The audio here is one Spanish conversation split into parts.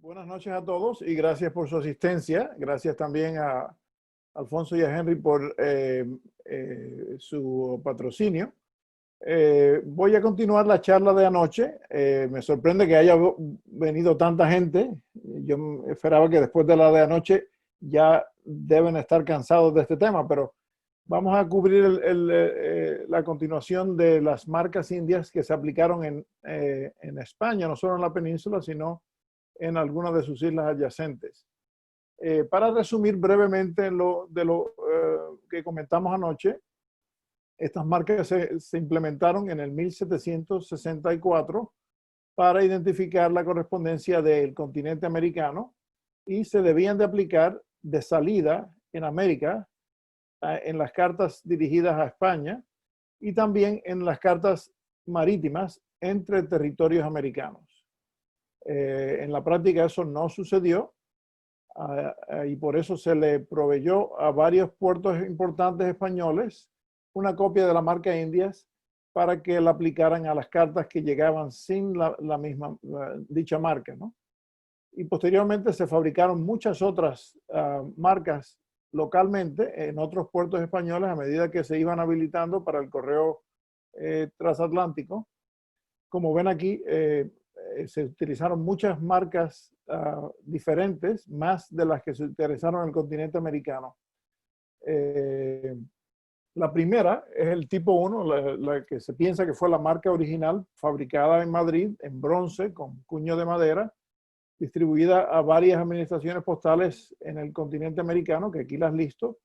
Buenas noches a todos y gracias por su asistencia. Gracias también a Alfonso y a Henry por su patrocinio. Voy a continuar la charla de anoche. Me sorprende que haya venido tanta gente. Yo esperaba que después de la de anoche ya deben estar cansados de este tema, pero vamos a cubrir la continuación de las marcas indias que se aplicaron en España, no solo en la península, sino en algunas de sus islas adyacentes. Para resumir brevemente lo que comentamos anoche, estas marcas se implementaron en el 1764 para identificar la correspondencia del continente americano y se debían de aplicar de salida en América, en las cartas dirigidas a España y también en las cartas marítimas entre territorios americanos. En la práctica eso no sucedió y por eso se le proveyó a varios puertos importantes españoles una copia de la marca Indias para que la aplicaran a las cartas que llegaban sin la misma dicha marca, ¿no? Y posteriormente se fabricaron muchas otras marcas localmente en otros puertos españoles a medida que se iban habilitando para el correo transatlántico. Como ven aquí, se utilizaron muchas marcas diferentes, más de las que se utilizaron en el continente americano. La primera es el tipo 1, la que se piensa que fue la marca original, fabricada en Madrid en bronce con cuño de madera, distribuida a varias administraciones postales en el continente americano, que aquí las listo,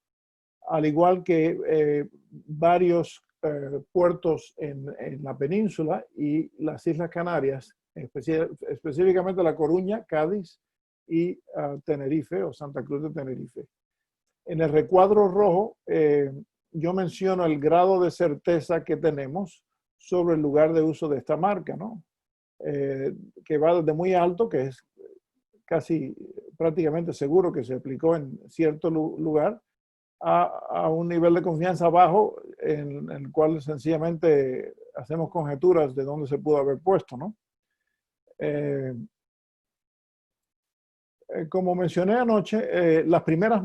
al igual que varios puertos en la península y las Islas Canarias, específicamente La Coruña, Cádiz y Tenerife o Santa Cruz de Tenerife. En el recuadro rojo yo menciono el grado de certeza que tenemos sobre el lugar de uso de esta marca, ¿no? Que va desde muy alto, que es casi prácticamente seguro que se aplicó en cierto lugar, a un nivel de confianza bajo en el cual sencillamente hacemos conjeturas de dónde se pudo haber puesto, ¿no? Como mencioné anoche, las primeras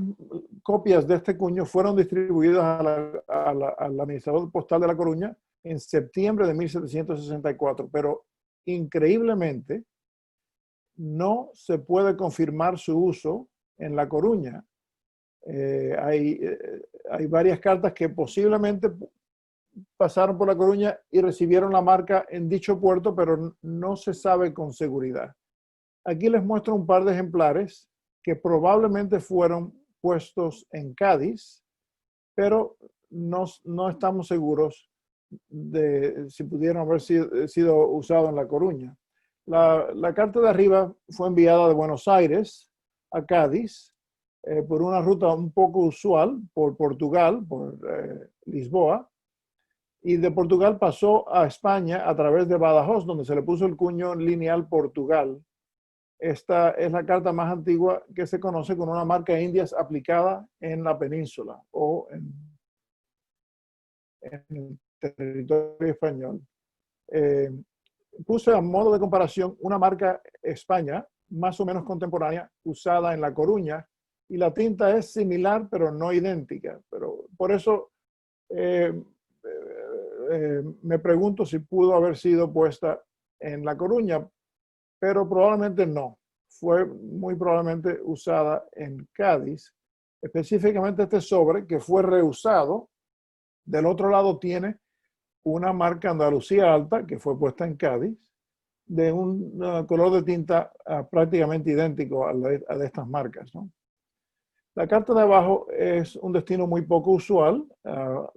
copias de este cuño fueron distribuidas al administrador postal de La Coruña en septiembre de 1764, pero increíblemente no se puede confirmar su uso en La Coruña. Hay varias cartas que posiblemente pasaron por La Coruña y recibieron la marca en dicho puerto, pero no se sabe con seguridad. Aquí les muestro un par de ejemplares que probablemente fueron puestos en Cádiz, pero no estamos seguros de si pudieron haber sido usados en La Coruña. La carta de arriba fue enviada de Buenos Aires a Cádiz por una ruta un poco usual, por Portugal, por Lisboa, y de Portugal pasó a España a través de Badajoz, donde se le puso el cuño lineal Portugal. Esta es la carta más antigua que se conoce con una marca Indias aplicada en la península o en el territorio español. Puse a modo de comparación una marca España más o menos contemporánea usada en La Coruña y la tinta es similar pero no idéntica. Pero por eso me pregunto si pudo haber sido puesta en La Coruña, pero probablemente no. Fue muy probablemente usada en Cádiz, específicamente este sobre que fue reusado. Del otro lado tiene una marca Andalucía Alta que fue puesta en Cádiz de un color de tinta prácticamente idéntico a de estas marcas, ¿no? La carta de abajo es un destino muy poco usual,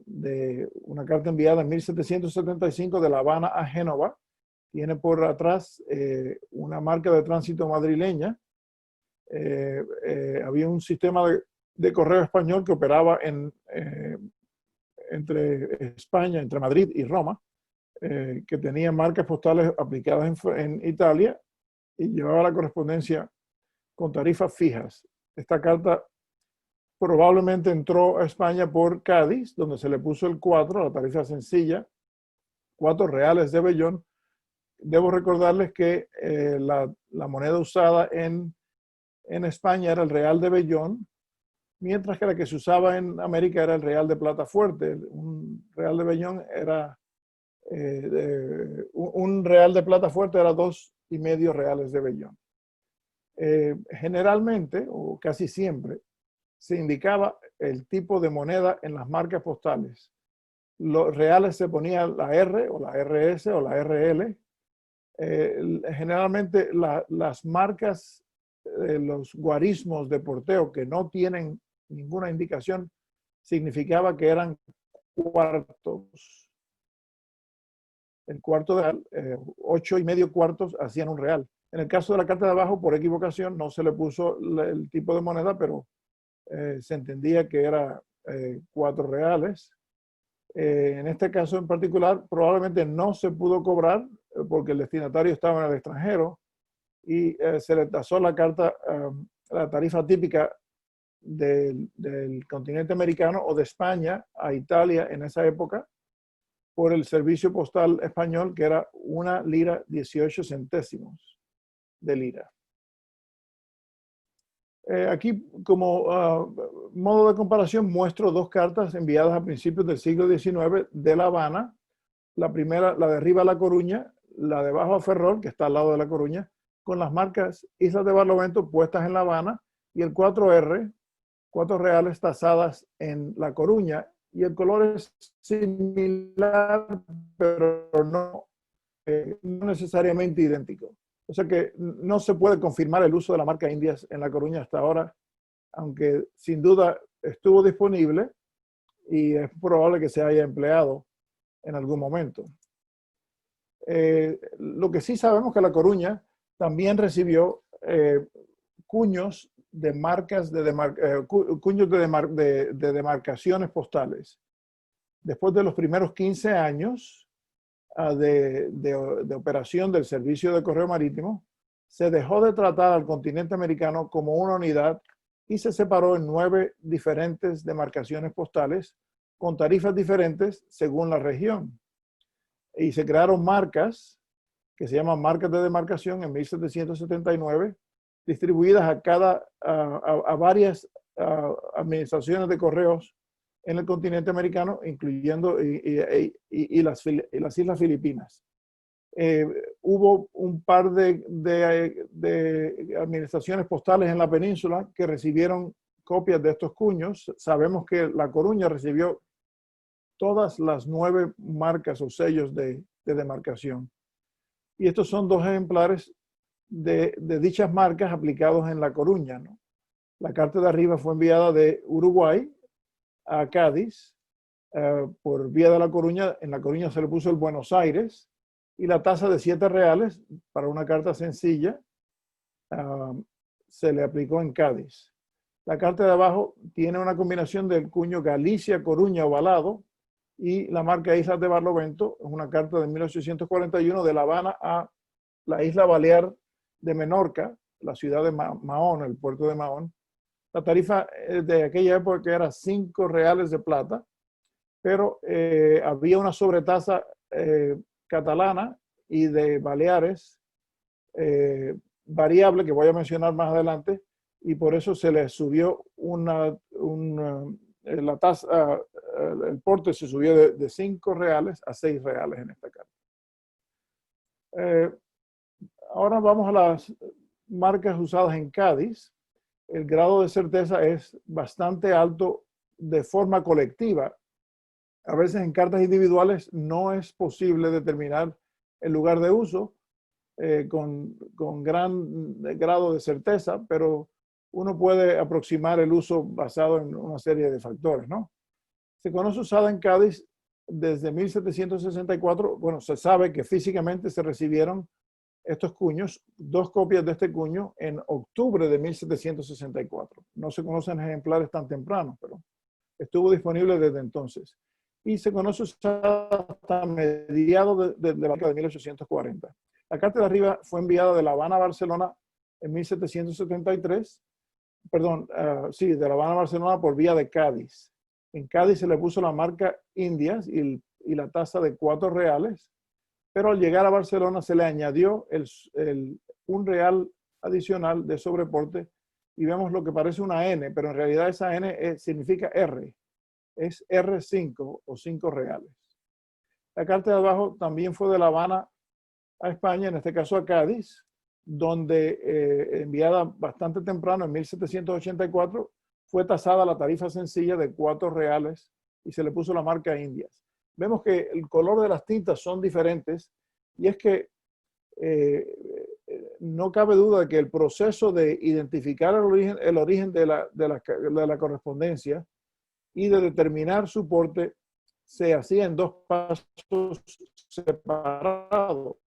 de una carta enviada en 1775 de La Habana a Génova. Tiene por atrás una marca de tránsito madrileña. Había un sistema de correo español que operaba entre España, entre Madrid y Roma, que tenía marcas postales aplicadas en Italia y llevaba la correspondencia con tarifas fijas. Esta carta probablemente entró a España por Cádiz, donde se le puso el 4, la tarifa sencilla, 4 reales de vellón, Debo recordarles que la moneda usada en España era el real de vellón, mientras que la que se usaba en América era el real de plata fuerte. Un real de vellón era, un real de plata fuerte era 2,5 reales de vellón. Generalmente, o casi siempre, se indicaba el tipo de moneda en las marcas postales. Los reales se ponía la R o la RS o la RL. Generalmente las marcas, los guarismos de porteo que no tienen ninguna indicación, significaba que eran cuartos. El cuarto de 8,5 cuartos hacían un real. En el caso de la carta de abajo, por equivocación, no se le puso el tipo de moneda, pero se entendía que era 4 reales. En este caso en particular, probablemente no se pudo cobrar porque el destinatario estaba en el extranjero y se le tasó la carta, la tarifa típica del continente americano o de España a Italia en esa época por el servicio postal español, que era 1 lira 18 centésimos de lira. Aquí, como modo de comparación, muestro 2 cartas enviadas a principios del siglo XIX de La Habana. La primera, la de arriba a La Coruña, la de abajo a Ferrol, que está al lado de La Coruña, con las marcas Islas de Barlovento puestas en La Habana y el 4R, 4 reales tasadas en La Coruña. Y el color es similar, pero no necesariamente idéntico. O sea que no se puede confirmar el uso de la marca Indias en La Coruña hasta ahora, aunque sin duda estuvo disponible y es probable que se haya empleado en algún momento. Lo que sí sabemos es que La Coruña también recibió cuños de marcas cuños de demarcaciones postales. Después de los primeros 15 años de operación del servicio de correo marítimo, se dejó de tratar al continente americano como una unidad y se separó en 9 diferentes demarcaciones postales con tarifas diferentes según la región. Y se crearon marcas que se llaman marcas de demarcación en 1779, distribuidas a varias administraciones de correos en el continente americano, incluyendo las Islas Filipinas. Hubo un par de administraciones postales en la península que recibieron copias de estos cuños. Sabemos que La Coruña recibió todas las 9 marcas o sellos de demarcación. Y estos son 2 ejemplares de dichas marcas aplicados en La Coruña, ¿no? La carta de arriba fue enviada de Uruguay a Cádiz por vía de La Coruña. En La Coruña se le puso el Buenos Aires y la tasa de 7 reales para una carta sencilla se le aplicó en Cádiz. La carta de abajo tiene una combinación del cuño Galicia, Coruña, ovalado, y la marca Islas de Barlovento. Es una carta de 1841 de La Habana a la isla Balear de Menorca, la ciudad de Mahón, el puerto de Mahón. La tarifa de aquella época era 5 reales de plata, pero había una sobretasa catalana y de Baleares variable que voy a mencionar más adelante, y por eso se le subió la tasa, el porte se subió de 5 reales a 6 reales en esta carta. Ahora vamos a las marcas usadas en Cádiz. El grado de certeza es bastante alto de forma colectiva. A veces en cartas individuales no es posible determinar el lugar de uso con gran grado de certeza, pero uno puede aproximar el uso basado en una serie de factores, ¿no? Se conoce usada en Cádiz desde 1764. Bueno, se sabe que físicamente se recibieron estos cuños, 2 copias de este cuño en octubre de 1764. No se conocen ejemplares tan tempranos, pero estuvo disponible desde entonces. Y se conoce usada hasta mediados de la década de 1840. La carta de arriba fue enviada de La Habana a Barcelona en 1773. Perdón, sí, de La Habana a Barcelona por vía de Cádiz. En Cádiz se le puso la marca Indias y la tasa de 4 reales. pero al llegar a Barcelona se le añadió un real adicional de sobreporte y vemos lo que parece una N, pero en realidad esa N significa R, es R5 o 5 reales. La carta de abajo también fue de La Habana a España, en este caso a Cádiz, donde enviada bastante temprano, en 1784, fue tasada la tarifa sencilla de 4 reales y se le puso la marca Indias. Vemos que el color de las tintas son diferentes y es que no cabe duda de que el proceso de identificar el origen de la correspondencia y de determinar su porte se hacía en 2 pasos separados.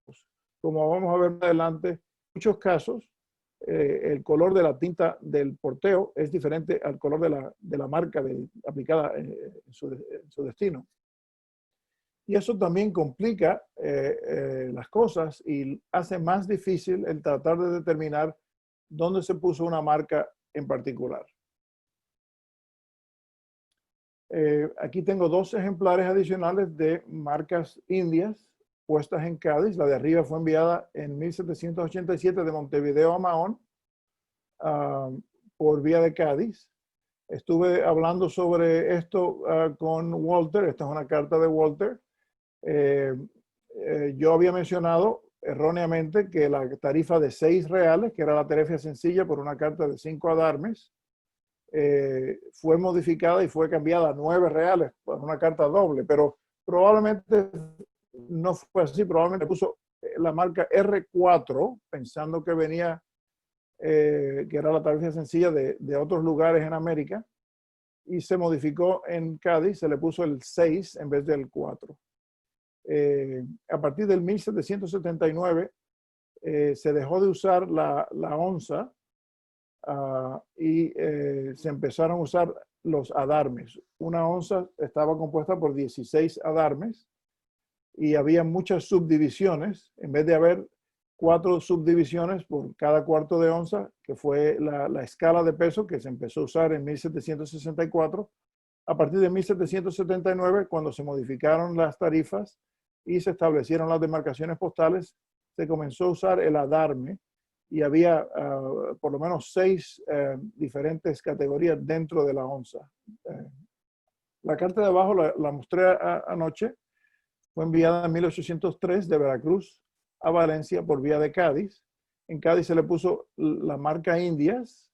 Como vamos a ver más adelante, en muchos casos el color de la tinta del porteo es diferente al color de la marca aplicada en su destino. Y eso también complica las cosas y hace más difícil el tratar de determinar dónde se puso una marca en particular. Aquí tengo 2 ejemplares adicionales de marcas indias puestas en Cádiz. La de arriba fue enviada en 1787 de Montevideo a Mahón por vía de Cádiz. Estuve hablando sobre esto con Walter. Esta es una carta de Walter. Yo había mencionado erróneamente que la tarifa de 6 reales, que era la tarifa sencilla por una carta de 5 adarmes, fue modificada y fue cambiada a 9 reales por una carta doble, pero probablemente no fue así. Probablemente puso la marca R4 pensando que venía, que era la tarifa sencilla de otros lugares en América, y se modificó en Cádiz, se le puso el 6 en vez del 4. A partir del 1779 se dejó de usar la onza y se empezaron a usar los adarmes. Una onza estaba compuesta por 16 adarmes y había muchas subdivisiones. En vez de haber 4 subdivisiones por cada cuarto de onza, que fue la escala de peso que se empezó a usar en 1764, a partir de 1779, cuando se modificaron las tarifas y se establecieron las demarcaciones postales, se comenzó a usar el adarme y había por lo menos 6 diferentes categorías dentro de la onza. La carta de abajo la mostré anoche. Fue enviada en 1803 de Veracruz a Valencia por vía de Cádiz. En Cádiz se le puso la marca Indias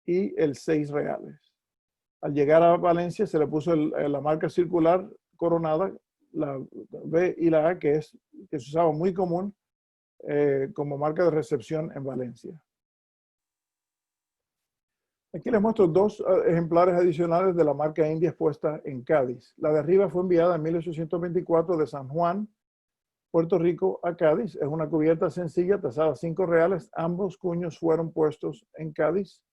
y el 6 reales. Al llegar a Valencia se le puso la marca circular coronada, la B y la A, que se usaba muy común como marca de recepción en Valencia. Aquí les muestro 2 ejemplares adicionales de la marca Indias puesta en Cádiz. La de arriba fue enviada en 1824 de San Juan, Puerto Rico, a Cádiz. Es una cubierta sencilla, tasada a 5 reales. Ambos cuños fueron puestos en Cádiz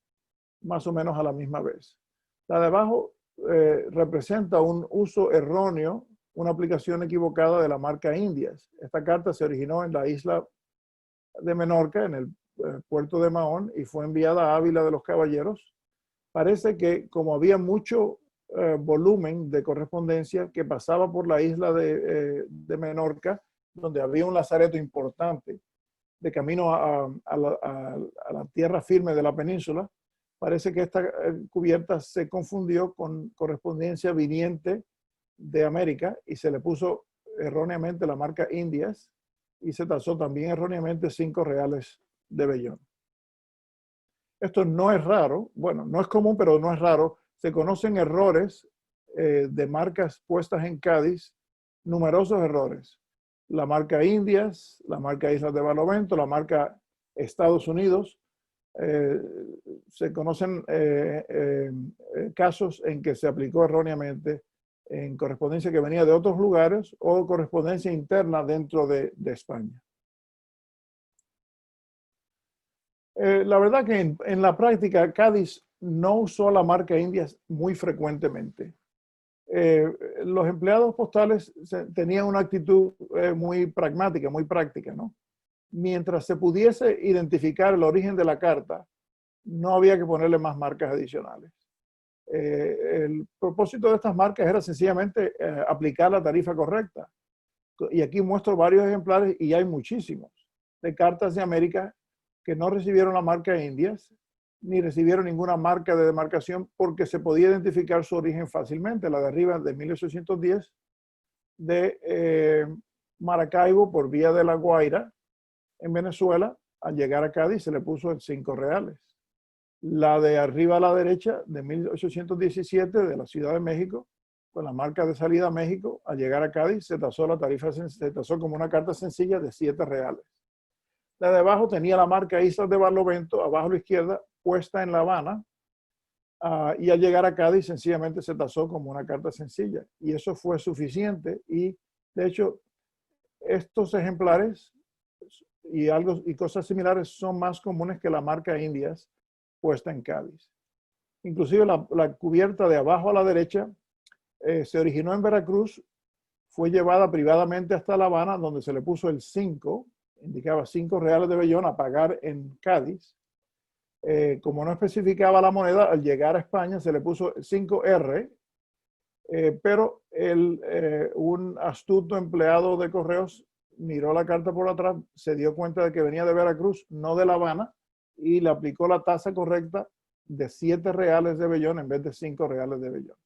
más o menos a la misma vez. La de abajo representa un uso erróneo, una aplicación equivocada de la marca Indias. Esta carta se originó en la isla de Menorca, en el puerto de Mahón, y fue enviada a Ávila de los Caballeros. Parece que como había mucho volumen de correspondencia que pasaba por la isla de Menorca, donde había un lazareto importante de camino a la tierra firme de la península, parece que esta cubierta se confundió con correspondencia viniente de América y se le puso erróneamente la marca Indias y se tasó también erróneamente 5 reales de vellón. Esto no es raro, bueno, no es común, pero no es raro. Se conocen errores de marcas puestas en Cádiz, numerosos errores. La marca Indias, la marca Islas de Barlovento, la marca Estados Unidos. Se conocen casos en que se aplicó erróneamente en correspondencia que venía de otros lugares o correspondencia interna dentro de España. La verdad que en la práctica Cádiz no usó la marca Indias muy frecuentemente. Los empleados postales tenían una actitud muy pragmática, muy práctica, ¿no? Mientras se pudiese identificar el origen de la carta, no había que ponerle más marcas adicionales. El propósito de estas marcas era sencillamente aplicar la tarifa correcta. y aquí muestro varios ejemplares y hay muchísimos, de cartas de América que no recibieron la marca Indias, ni recibieron ninguna marca de demarcación porque se podía identificar su origen fácilmente. La de arriba de 1810 de Maracaibo por vía de La Guaira en Venezuela, al llegar a Cádiz se le puso en 5 reales. La de arriba a la derecha de 1817 de la Ciudad de México, con la marca de salida a México, al llegar a Cádiz se tasó la tarifa, se tasó como una carta sencilla de 7 reales. La de abajo tenía la marca Islas de Barlovento, abajo a la izquierda, puesta en La Habana, y al llegar a Cádiz sencillamente se tasó como una carta sencilla. Y eso fue suficiente. Y de hecho, estos ejemplares y cosas similares son más comunes que la marca Indias puesta en Cádiz. Inclusive la cubierta de abajo a la derecha se originó en Veracruz, fue llevada privadamente hasta La Habana, donde se le puso el 5, indicaba 5 reales de vellón a pagar en Cádiz. Como no especificaba la moneda, al llegar a España se le puso 5R, pero un astuto empleado de correos miró la carta por atrás, se dio cuenta de que venía de Veracruz, no de La Habana, y le aplicó la tasa correcta de 7 reales de vellón en vez de 5 reales de vellón.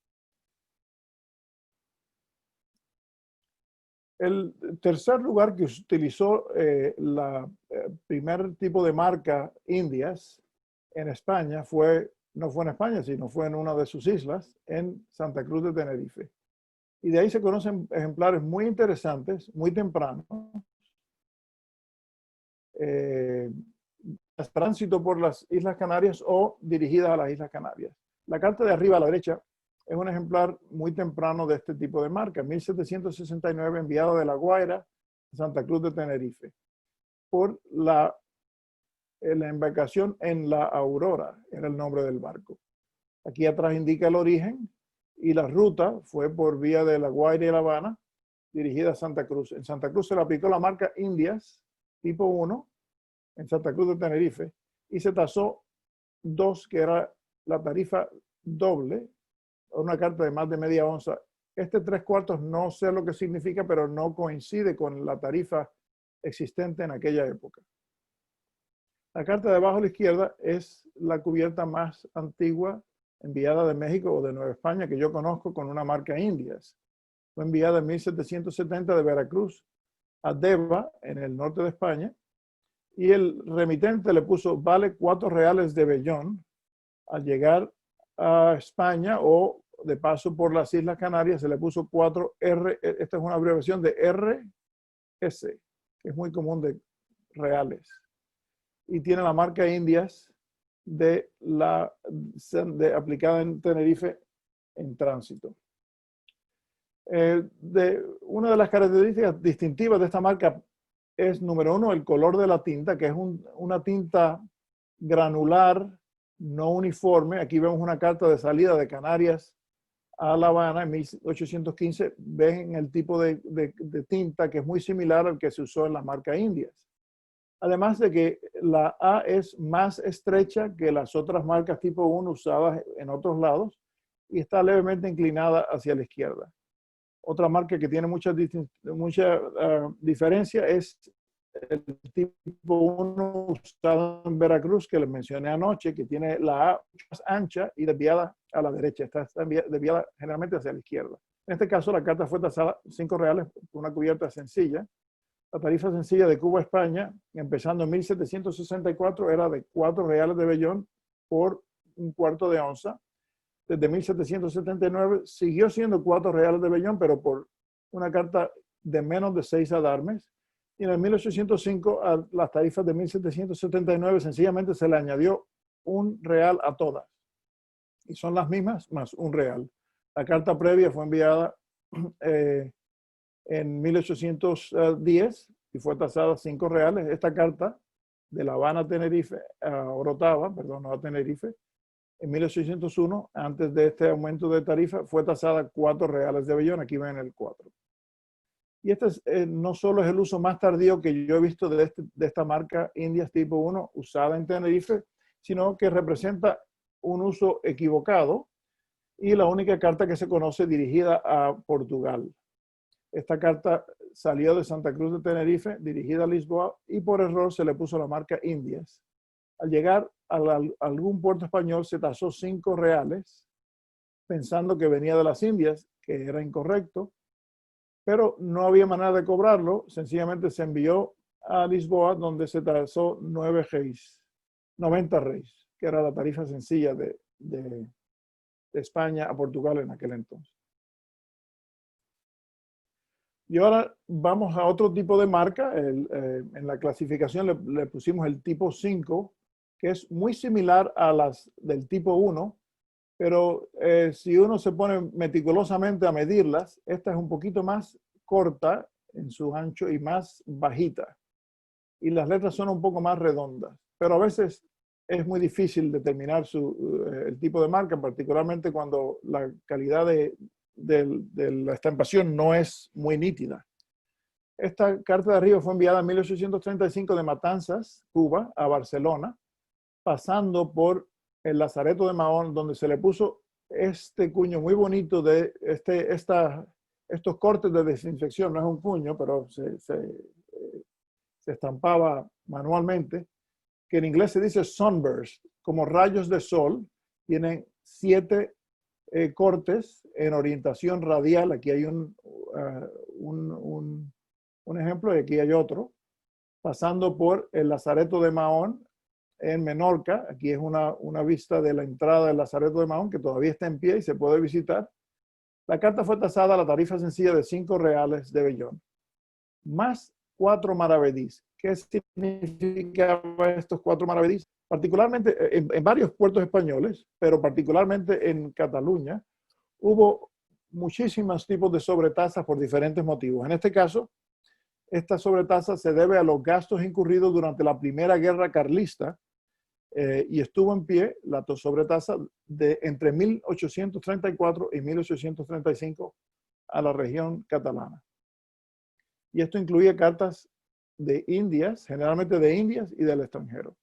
El tercer lugar que utilizó la primer tipo de marca Indias en España no fue en España, sino fue en una de sus islas, en Santa Cruz de Tenerife. Y de ahí se conocen ejemplares muy interesantes, muy tempranos. Tránsito por las Islas Canarias o dirigidas a las Islas Canarias. La carta de arriba a la derecha es un ejemplar muy temprano de este tipo de marca, 1769, enviado de La Guaira a Santa Cruz de Tenerife, por la embarcación en la Aurora, era el nombre del barco. Aquí atrás indica el origen y la ruta fue por vía de La Guaira y La Habana, dirigida a Santa Cruz. En Santa Cruz se le aplicó la marca Indias, tipo 1, en Santa Cruz de Tenerife, y se tasó 2, que era la tarifa doble, una carta de más de media onza. Este 3/4 no sé lo que significa, pero no coincide con la tarifa existente en aquella época. La carta de abajo a la izquierda es la cubierta más antigua enviada de México o de Nueva España que yo conozco con una marca Indias. Fue enviada en 1770 de Veracruz a Deva, en el norte de España, y el remitente le puso vale 4 reales de vellón. Al llegar a España o de paso por las Islas Canarias se le puso 4R, esta es una abreviación de RS, que es muy común de reales. Y tiene la marca Indias aplicada en Tenerife en tránsito. Una de las características distintivas de esta marca es, número 1, el color de la tinta, que es una tinta granular, no uniforme. Aquí vemos una carta de salida de Canarias a La Habana en 1815. Ven el tipo de tinta que es muy similar al que se usó en la marca Indias. Además de que la A es más estrecha que las otras marcas tipo 1 usadas en otros lados y está levemente inclinada hacia la izquierda. Otra marca que tiene mucha diferencia es el tipo 1 usado en Veracruz, que les mencioné anoche, que tiene la A más ancha y desviada a la derecha. Está desviada generalmente hacia la izquierda. En este caso, la carta fue tasada 5 reales por una cubierta sencilla. La tarifa sencilla de Cuba a España, empezando en 1764, era de 4 reales de vellón por 1/4 de onza. Desde 1779 siguió siendo 4 reales de vellón, pero por una carta de menos de 6 adarmes. Y en el 1805, a las tarifas de 1779, sencillamente se le añadió 1 real a todas. Y son las mismas más 1 real. La carta previa fue enviada en 1810 y fue tasada 5 reales. Esta carta de La Habana a Tenerife, a Orotava, perdón, no a Tenerife, en 1801, antes de este aumento de tarifa, fue tasada 4 reales de vellón. Aquí ven el 4. Y este no solo es el uso más tardío que yo he visto de esta marca Indias tipo 1 usada en Tenerife, sino que representa un uso equivocado y la única carta que se conoce dirigida a Portugal. Esta carta salió de Santa Cruz de Tenerife, dirigida a Lisboa, y por error se le puso la marca Indias. Al llegar a algún puerto español se tasó 5 reales, pensando que venía de las Indias, que era incorrecto, pero no había manera de cobrarlo, sencillamente se envió a Lisboa, donde se tasó 90 reis, que era la tarifa sencilla de España a Portugal en aquel entonces. Y ahora vamos a otro tipo de marca. En la clasificación le pusimos el tipo 5, que es muy similar a las del tipo 1, pero si uno se pone meticulosamente a medirlas, esta es un poquito más corta en su ancho y más bajita. Y las letras son un poco más redondas, pero a veces es muy difícil determinar el tipo de marca, particularmente cuando la calidad de la estampación no es muy nítida. Esta carta de arriba fue enviada en 1835 de Matanzas, Cuba, a Barcelona, pasando por el Lazareto de Mahón, donde se le puso este cuño muy bonito de estos cortes de desinfección. No es un cuño, pero se estampaba manualmente, que en inglés se dice sunburst, como rayos de sol. Tienen 7 cortes en orientación radial. Aquí hay un ejemplo y aquí hay otro. Pasando por el Lazareto de Mahón en Menorca. Aquí es una vista de la entrada del Lazareto de Mahón, que todavía está en pie y se puede visitar. La carta fue tasada a la tarifa sencilla de 5 reales de vellón, más 4 maravedís. ¿Qué significaba estos 4 maravedís? Particularmente en varios puertos españoles, pero particularmente en Cataluña, hubo muchísimos tipos de sobretasas por diferentes motivos. En este caso, esta sobretasa se debe a los gastos incurridos durante la Primera Guerra Carlista, y estuvo en pie la sobretasa entre 1834 y 1835 a la región catalana. Y esto incluía cartas de Indias, generalmente de Indias y del extranjero.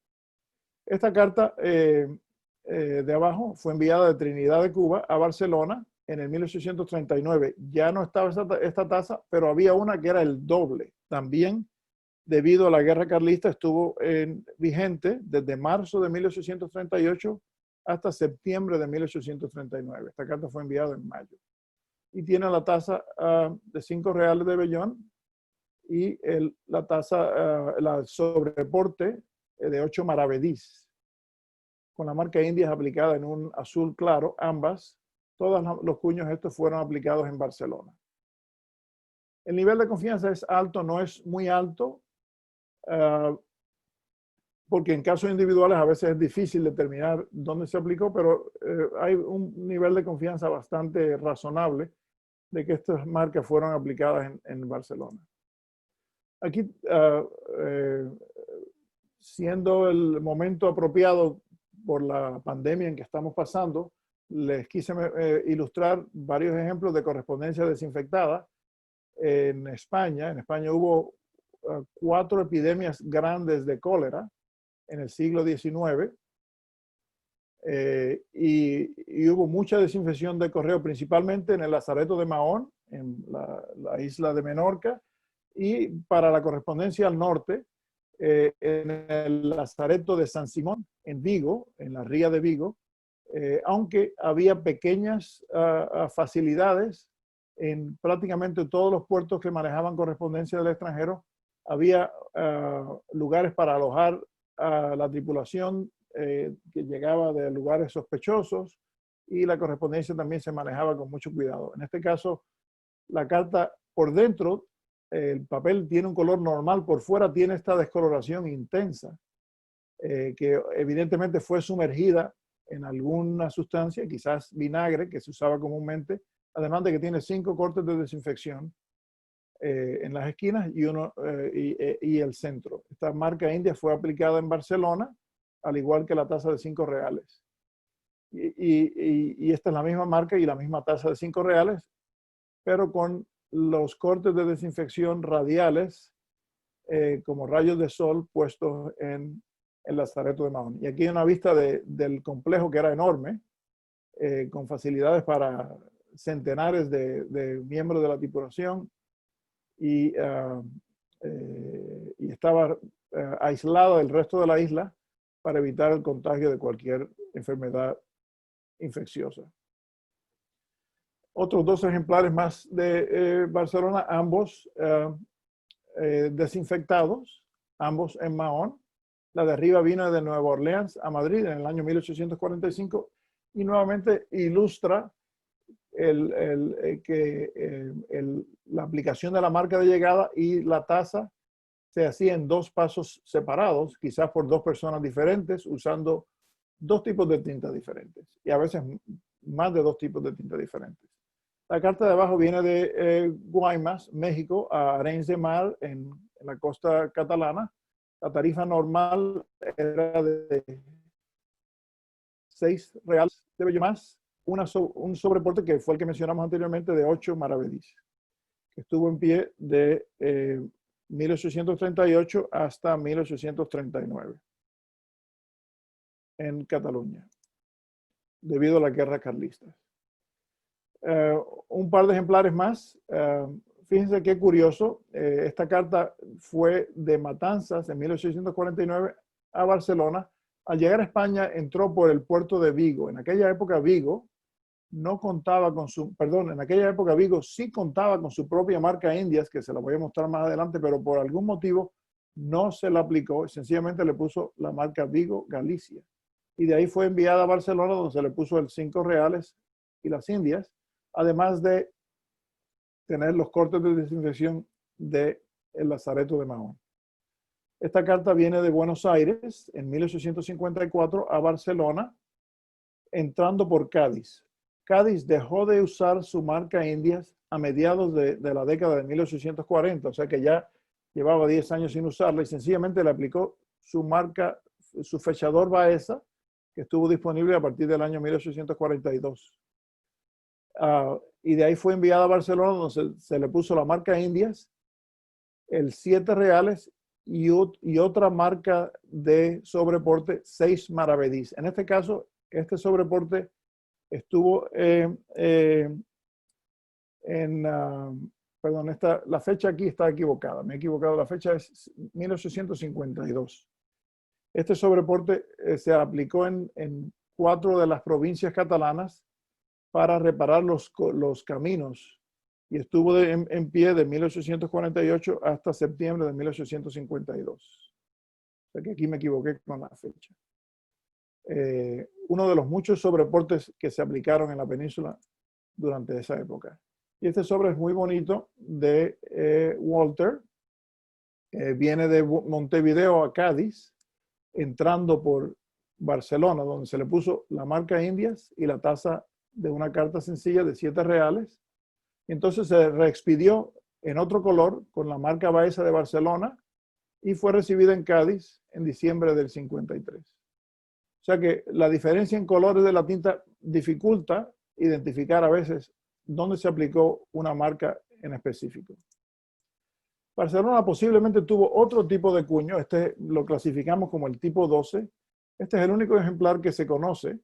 Esta carta de abajo fue enviada de Trinidad de Cuba a Barcelona en el 1839. Ya no estaba esta tasa, pero había una que era el doble. También, debido a la guerra carlista, estuvo vigente desde marzo de 1838 hasta septiembre de 1839. Esta carta fue enviada en mayo. Y tiene la tasa de 5 reales de vellón y la tasa, la sobreporte de 8 maravedís, con la marca Indias aplicada en un azul claro, ambas. Todos los cuños estos fueron aplicados en Barcelona. El nivel de confianza es alto, no es muy alto, porque en casos individuales a veces es difícil determinar dónde se aplicó, pero hay un nivel de confianza bastante razonable de que estas marcas fueron aplicadas en Barcelona. Aquí, siendo el momento apropiado por la pandemia en que estamos pasando, les quise ilustrar varios ejemplos de correspondencia desinfectada en España. En España hubo 4 epidemias grandes de cólera en el siglo XIX, y hubo mucha desinfección de correo, principalmente en el Lazareto de Mahón, en la isla de Menorca, y para la correspondencia al norte, en el Lazareto de San Simón, en Vigo, en la ría de Vigo, aunque había pequeñas facilidades en prácticamente todos los puertos que manejaban correspondencia del extranjero. Había lugares para alojar a la tripulación que llegaba de lugares sospechosos, y la correspondencia también se manejaba con mucho cuidado. En este caso, la carta por dentro, el papel tiene un color normal, por fuera tiene esta descoloración intensa, que evidentemente fue sumergida en alguna sustancia, quizás vinagre, que se usaba comúnmente, además de que tiene 5 cortes de desinfección en las esquinas y el centro. Esta marca India fue aplicada en Barcelona, al igual que la tasa de 5 reales. Y esta es la misma marca y la misma tasa de 5 reales, pero con los cortes de desinfección radiales como rayos de sol puestos en el Lazareto de Mahón. Y aquí hay una vista del complejo, que era enorme, con facilidades para centenares de miembros de la tripulación, y estaba aislada del resto de la isla para evitar el contagio de cualquier enfermedad infecciosa. Otros dos ejemplares más de Barcelona, ambos desinfectados, ambos en Mahón. La de arriba vino de Nueva Orleans a Madrid en el año 1845 y nuevamente ilustra la aplicación de la marca de llegada y la tasa se hacía en dos pasos separados, quizás por dos personas diferentes, usando dos tipos de tinta diferentes y a veces más de dos tipos de tinta diferentes. La carta de abajo viene de Guaymas, México, a Arenys de Mar, en la costa catalana. La tarifa normal era de 6 reales de bello más, un sobreporte que fue el que mencionamos anteriormente de 8 maravedís, que estuvo en pie de 1838 hasta 1839 en Cataluña, debido a la guerra carlista. Un par de ejemplares más. Fíjense qué curioso. Esta carta fue de Matanzas en 1849 a Barcelona. Al llegar a España entró por el puerto de Vigo. En aquella época Vigo no contaba con su, perdón, en aquella época Vigo sí contaba con su propia marca Indias, que se la voy a mostrar más adelante, pero por algún motivo no se la aplicó, sencillamente le puso la marca Vigo Galicia. Y de ahí fue enviada a Barcelona, donde se le puso el 5 reales y las Indias, además de tener los cortes de desinfección del Lazareto de Mahón. Esta carta viene de Buenos Aires en 1854 a Barcelona, entrando por Cádiz. Cádiz dejó de usar su marca Indias a mediados de la década de 1840, o sea que ya llevaba 10 años sin usarla y sencillamente le aplicó su marca, su fechador Baeza, que estuvo disponible a partir del año 1842. Y de ahí fue enviada a Barcelona, donde se le puso la marca Indias, el 7 reales y otra marca de sobreporte 6 maravedís. En este caso, este sobreporte estuvo perdón, la fecha aquí está equivocada, me he equivocado, la fecha es 1852. Este sobreporte se aplicó en 4 de las provincias catalanas para reparar los caminos y estuvo en pie de 1848 hasta septiembre de 1852. O sea que aquí me equivoqué con la fecha. Uno de los muchos sobreportes que se aplicaron en la península durante esa época. Y este sobre es muy bonito, de Walter. Viene de Montevideo a Cádiz, entrando por Barcelona, donde se le puso la marca Indias y la tasa de una carta sencilla de 7 reales. Entonces se reexpidió en otro color con la marca Baeza de Barcelona y fue recibida en Cádiz en diciembre del 53. O sea que la diferencia en colores de la tinta dificulta identificar a veces dónde se aplicó una marca en específico. Barcelona posiblemente tuvo otro tipo de cuño, este lo clasificamos como el tipo 12. Este es el único ejemplar que se conoce.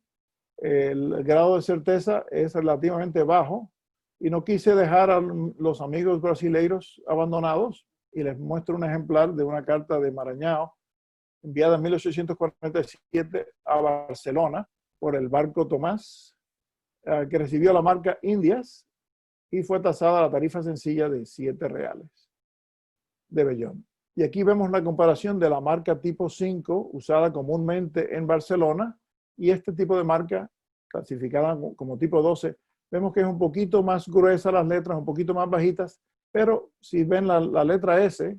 El grado de certeza es relativamente bajo y no quise dejar a los amigos brasileiros abandonados y les muestro un ejemplar de una carta de Maranhão enviada en 1847 a Barcelona por el barco Tomás, que recibió la marca Indias y fue tasada a la tarifa sencilla de 7 reales de vellón. Y aquí vemos la comparación de la marca tipo 5 usada comúnmente en Barcelona y este tipo de marca clasificada como tipo 12. Vemos que es un poquito más gruesa las letras, un poquito más bajitas, pero si ven la letra S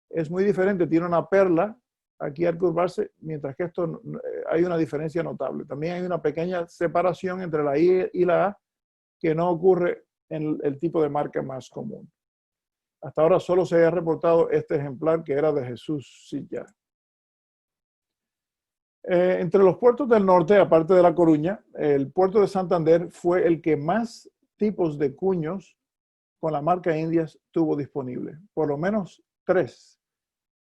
es muy diferente, tiene una perla aquí al curvarse, mientras que esto hay una diferencia notable. También hay una pequeña separación entre la I y la A que no ocurre en el tipo de marca más común. Hasta ahora solo se ha reportado este ejemplar que era de Jesús Silla. Entre los puertos del norte, aparte de La Coruña, el puerto de Santander fue el que más tipos de cuños con la marca Indias tuvo disponible. Por lo menos 3.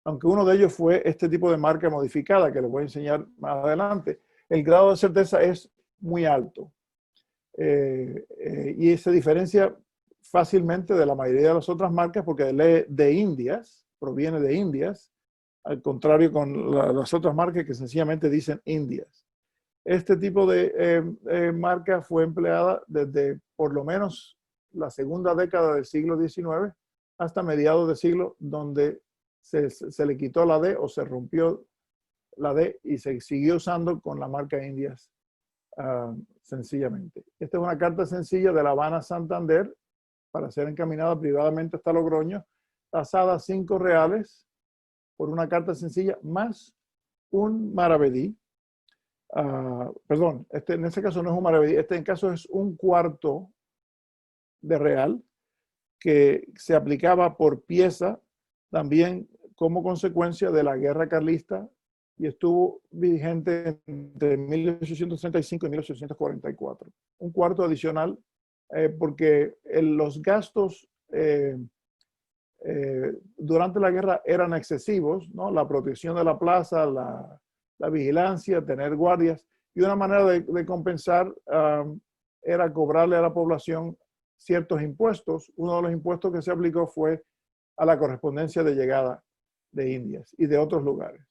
Aunque uno de ellos fue este tipo de marca modificada, que les voy a enseñar más adelante. El grado de certeza es muy alto. Y se diferencia fácilmente de la mayoría de las otras marcas porque lee de Indias, proviene de Indias, al contrario con las otras marcas que sencillamente dicen Indias. Este tipo de marca fue empleada desde por lo menos la segunda década del siglo XIX hasta mediados del siglo, donde se le quitó la D o se rompió la D y se siguió usando con la marca Indias sencillamente. Esta es una carta sencilla de La Habana a Santander para ser encaminada privadamente hasta Logroño, tasada a 5 reales por una carta sencilla más un maravedí. Perdón, en este caso no es un maravedí, en caso es un cuarto de real que se aplicaba por pieza también como consecuencia de la guerra carlista y estuvo vigente entre 1835 y 1844. Un cuarto adicional porque los gastos durante la guerra eran excesivos, ¿no? La protección de la plaza, la vigilancia, tener guardias, y una manera de compensar era cobrarle a la población ciertos impuestos. Uno de los impuestos que se aplicó fue a la correspondencia de llegada de Indias y de otros lugares.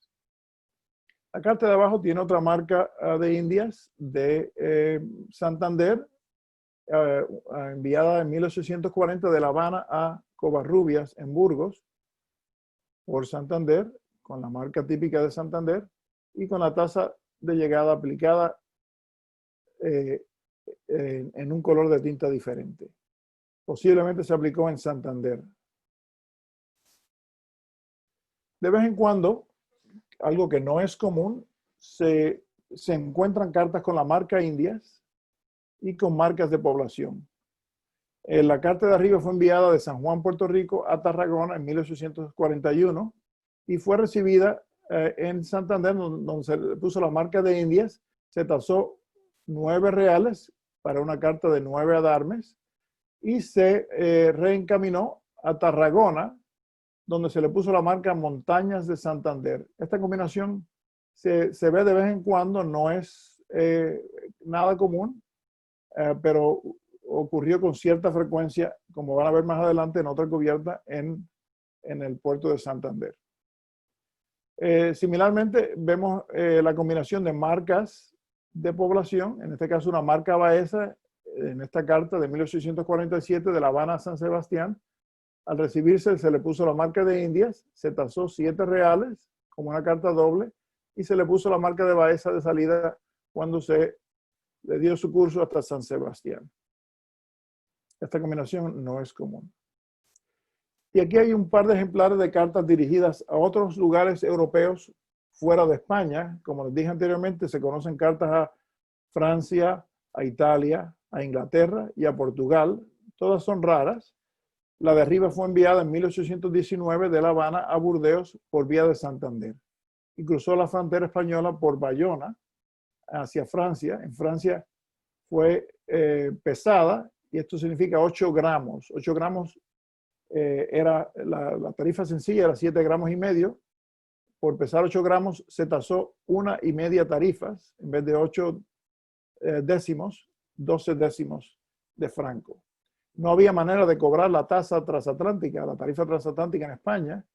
La carta de abajo tiene otra marca de Indias de Santander, enviada en 1840 de La Habana a Covarrubias en Burgos por Santander, con la marca típica de Santander y con la tasa de llegada aplicada en un color de tinta diferente. Posiblemente se aplicó en Santander. De vez en cuando, algo que no es común, se encuentran cartas con la marca Indias y con marcas de población. La carta de arriba fue enviada de San Juan, Puerto Rico, a Tarragona en 1841 y fue recibida en Santander, donde se puso la marca de Indias. Se tasó 9 reales para una carta de 9 adarmes y se reencaminó a Tarragona, donde se le puso la marca Montañas de Santander. Esta combinación se ve de vez en cuando, no es nada común, pero ocurrió con cierta frecuencia, como van a ver más adelante, en otra cubierta en el puerto de Santander. Similarmente, vemos la combinación de marcas de población, en este caso una marca Baeza, en esta carta de 1847 de La Habana a San Sebastián. Al recibirse se le puso la marca de Indias, se tasó 7 reales como una carta doble y se le puso la marca de Baeza de salida cuando se le dio su curso hasta San Sebastián. Esta combinación no es común. Y aquí hay un par de ejemplares de cartas dirigidas a otros lugares europeos fuera de España. Como les dije anteriormente, se conocen cartas a Francia, a Italia, a Inglaterra y a Portugal. Todas son raras. La de arriba fue enviada en 1819 de La Habana a Burdeos por vía de Santander y cruzó la frontera española por Bayona hacia Francia. En Francia fue pesada y esto significa 8 gramos. 8 gramos era la tarifa sencilla, era 7 gramos y medio. Por pesar 8 gramos se tasó 1,5 tarifas en vez de 8 décimos, 12 décimos de franco. No había manera de cobrar la tasa transatlántica, la tarifa transatlántica en España,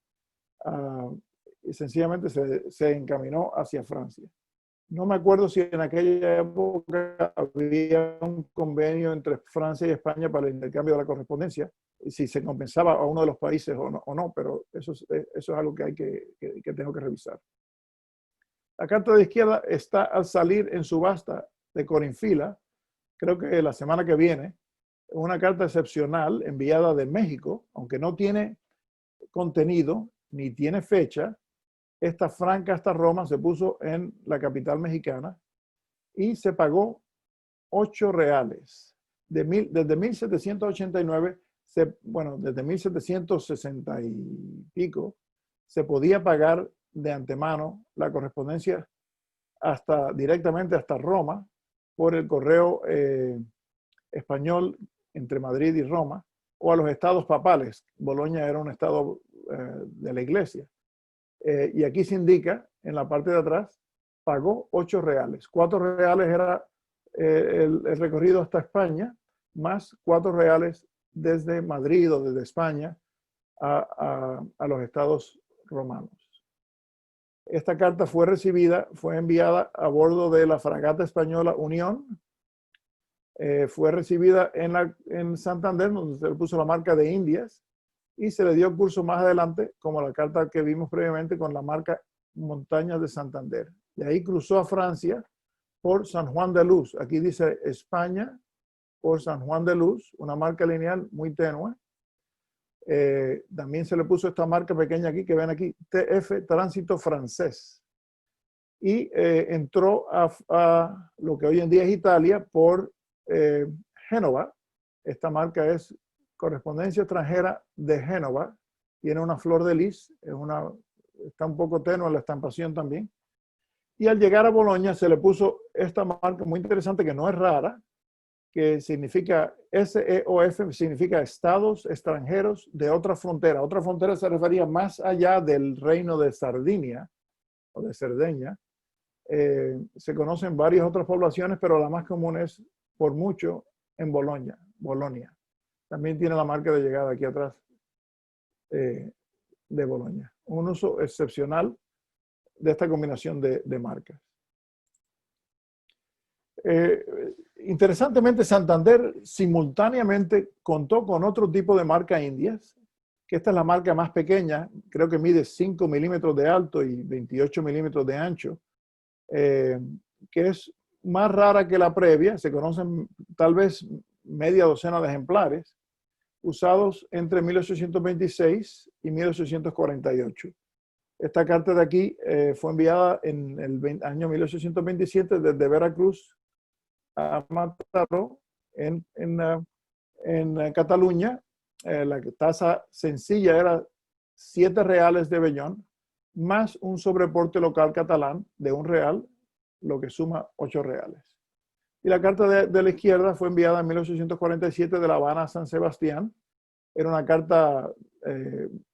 y sencillamente se encaminó hacia Francia. No me acuerdo si en aquella época había un convenio entre Francia y España para el intercambio de la correspondencia, si se compensaba a uno de los países o no, pero eso es algo que tengo que revisar. La carta de izquierda está al salir en subasta de Corinfila, creo que la semana que viene, una carta excepcional enviada de México, aunque no tiene contenido ni tiene fecha. Esta franca hasta Roma se puso en la capital mexicana y se pagó 8 reales. Desde 1789, desde 1760 y pico, se podía pagar de antemano la correspondencia directamente hasta Roma por el correo español entre Madrid y Roma, o a los estados papales. Bolonia era un estado de la iglesia. Y aquí se indica, en la parte de atrás, pagó 8 reales. 4 reales era el recorrido hasta España, más 4 reales desde Madrid o desde España a los estados romanos. Esta carta fue enviada a bordo de la fragata española Unión. Fue recibida en Santander, donde se le puso la marca de Indias, y se le dio curso más adelante, como la carta que vimos previamente, con la marca Montañas de Santander. Y ahí cruzó a Francia por San Juan de Luz. Aquí dice España por San Juan de Luz, una marca lineal muy tenue. También se le puso esta marca pequeña aquí, que ven aquí, TF, Tránsito Francés. Y entró a lo que hoy en día es Italia por Génova. Esta marca es Correspondencia Extranjera de Génova. Tiene una flor de lis, está un poco tenue en la estampación también. Y al llegar a Bolonia se le puso esta marca muy interesante, que no es rara, que significa SEOF, significa Estados Extranjeros de otra frontera. Otra frontera se refería más allá del reino de Sardinia o de Cerdeña. Se conocen varias otras poblaciones, pero la más común es por mucho en Bolonia. También tiene la marca de llegada aquí atrás de Bolonia. Un uso excepcional de esta combinación de marcas. Interesantemente, Santander simultáneamente contó con otro tipo de marca indias, que esta es la marca más pequeña, creo que mide 5 milímetros de alto y 28 milímetros de ancho, que es más rara que la previa. Se conocen tal vez media docena de ejemplares, usados entre 1826 y 1848. Esta carta de aquí fue enviada en el año 1827 desde Veracruz a Mataró, en Cataluña. La tasa sencilla era 7 reales de vellón, más un sobreporte local catalán de 1 real, lo que suma 8 reales. Y la carta de la izquierda fue enviada en 1847 de La Habana a San Sebastián. Era una carta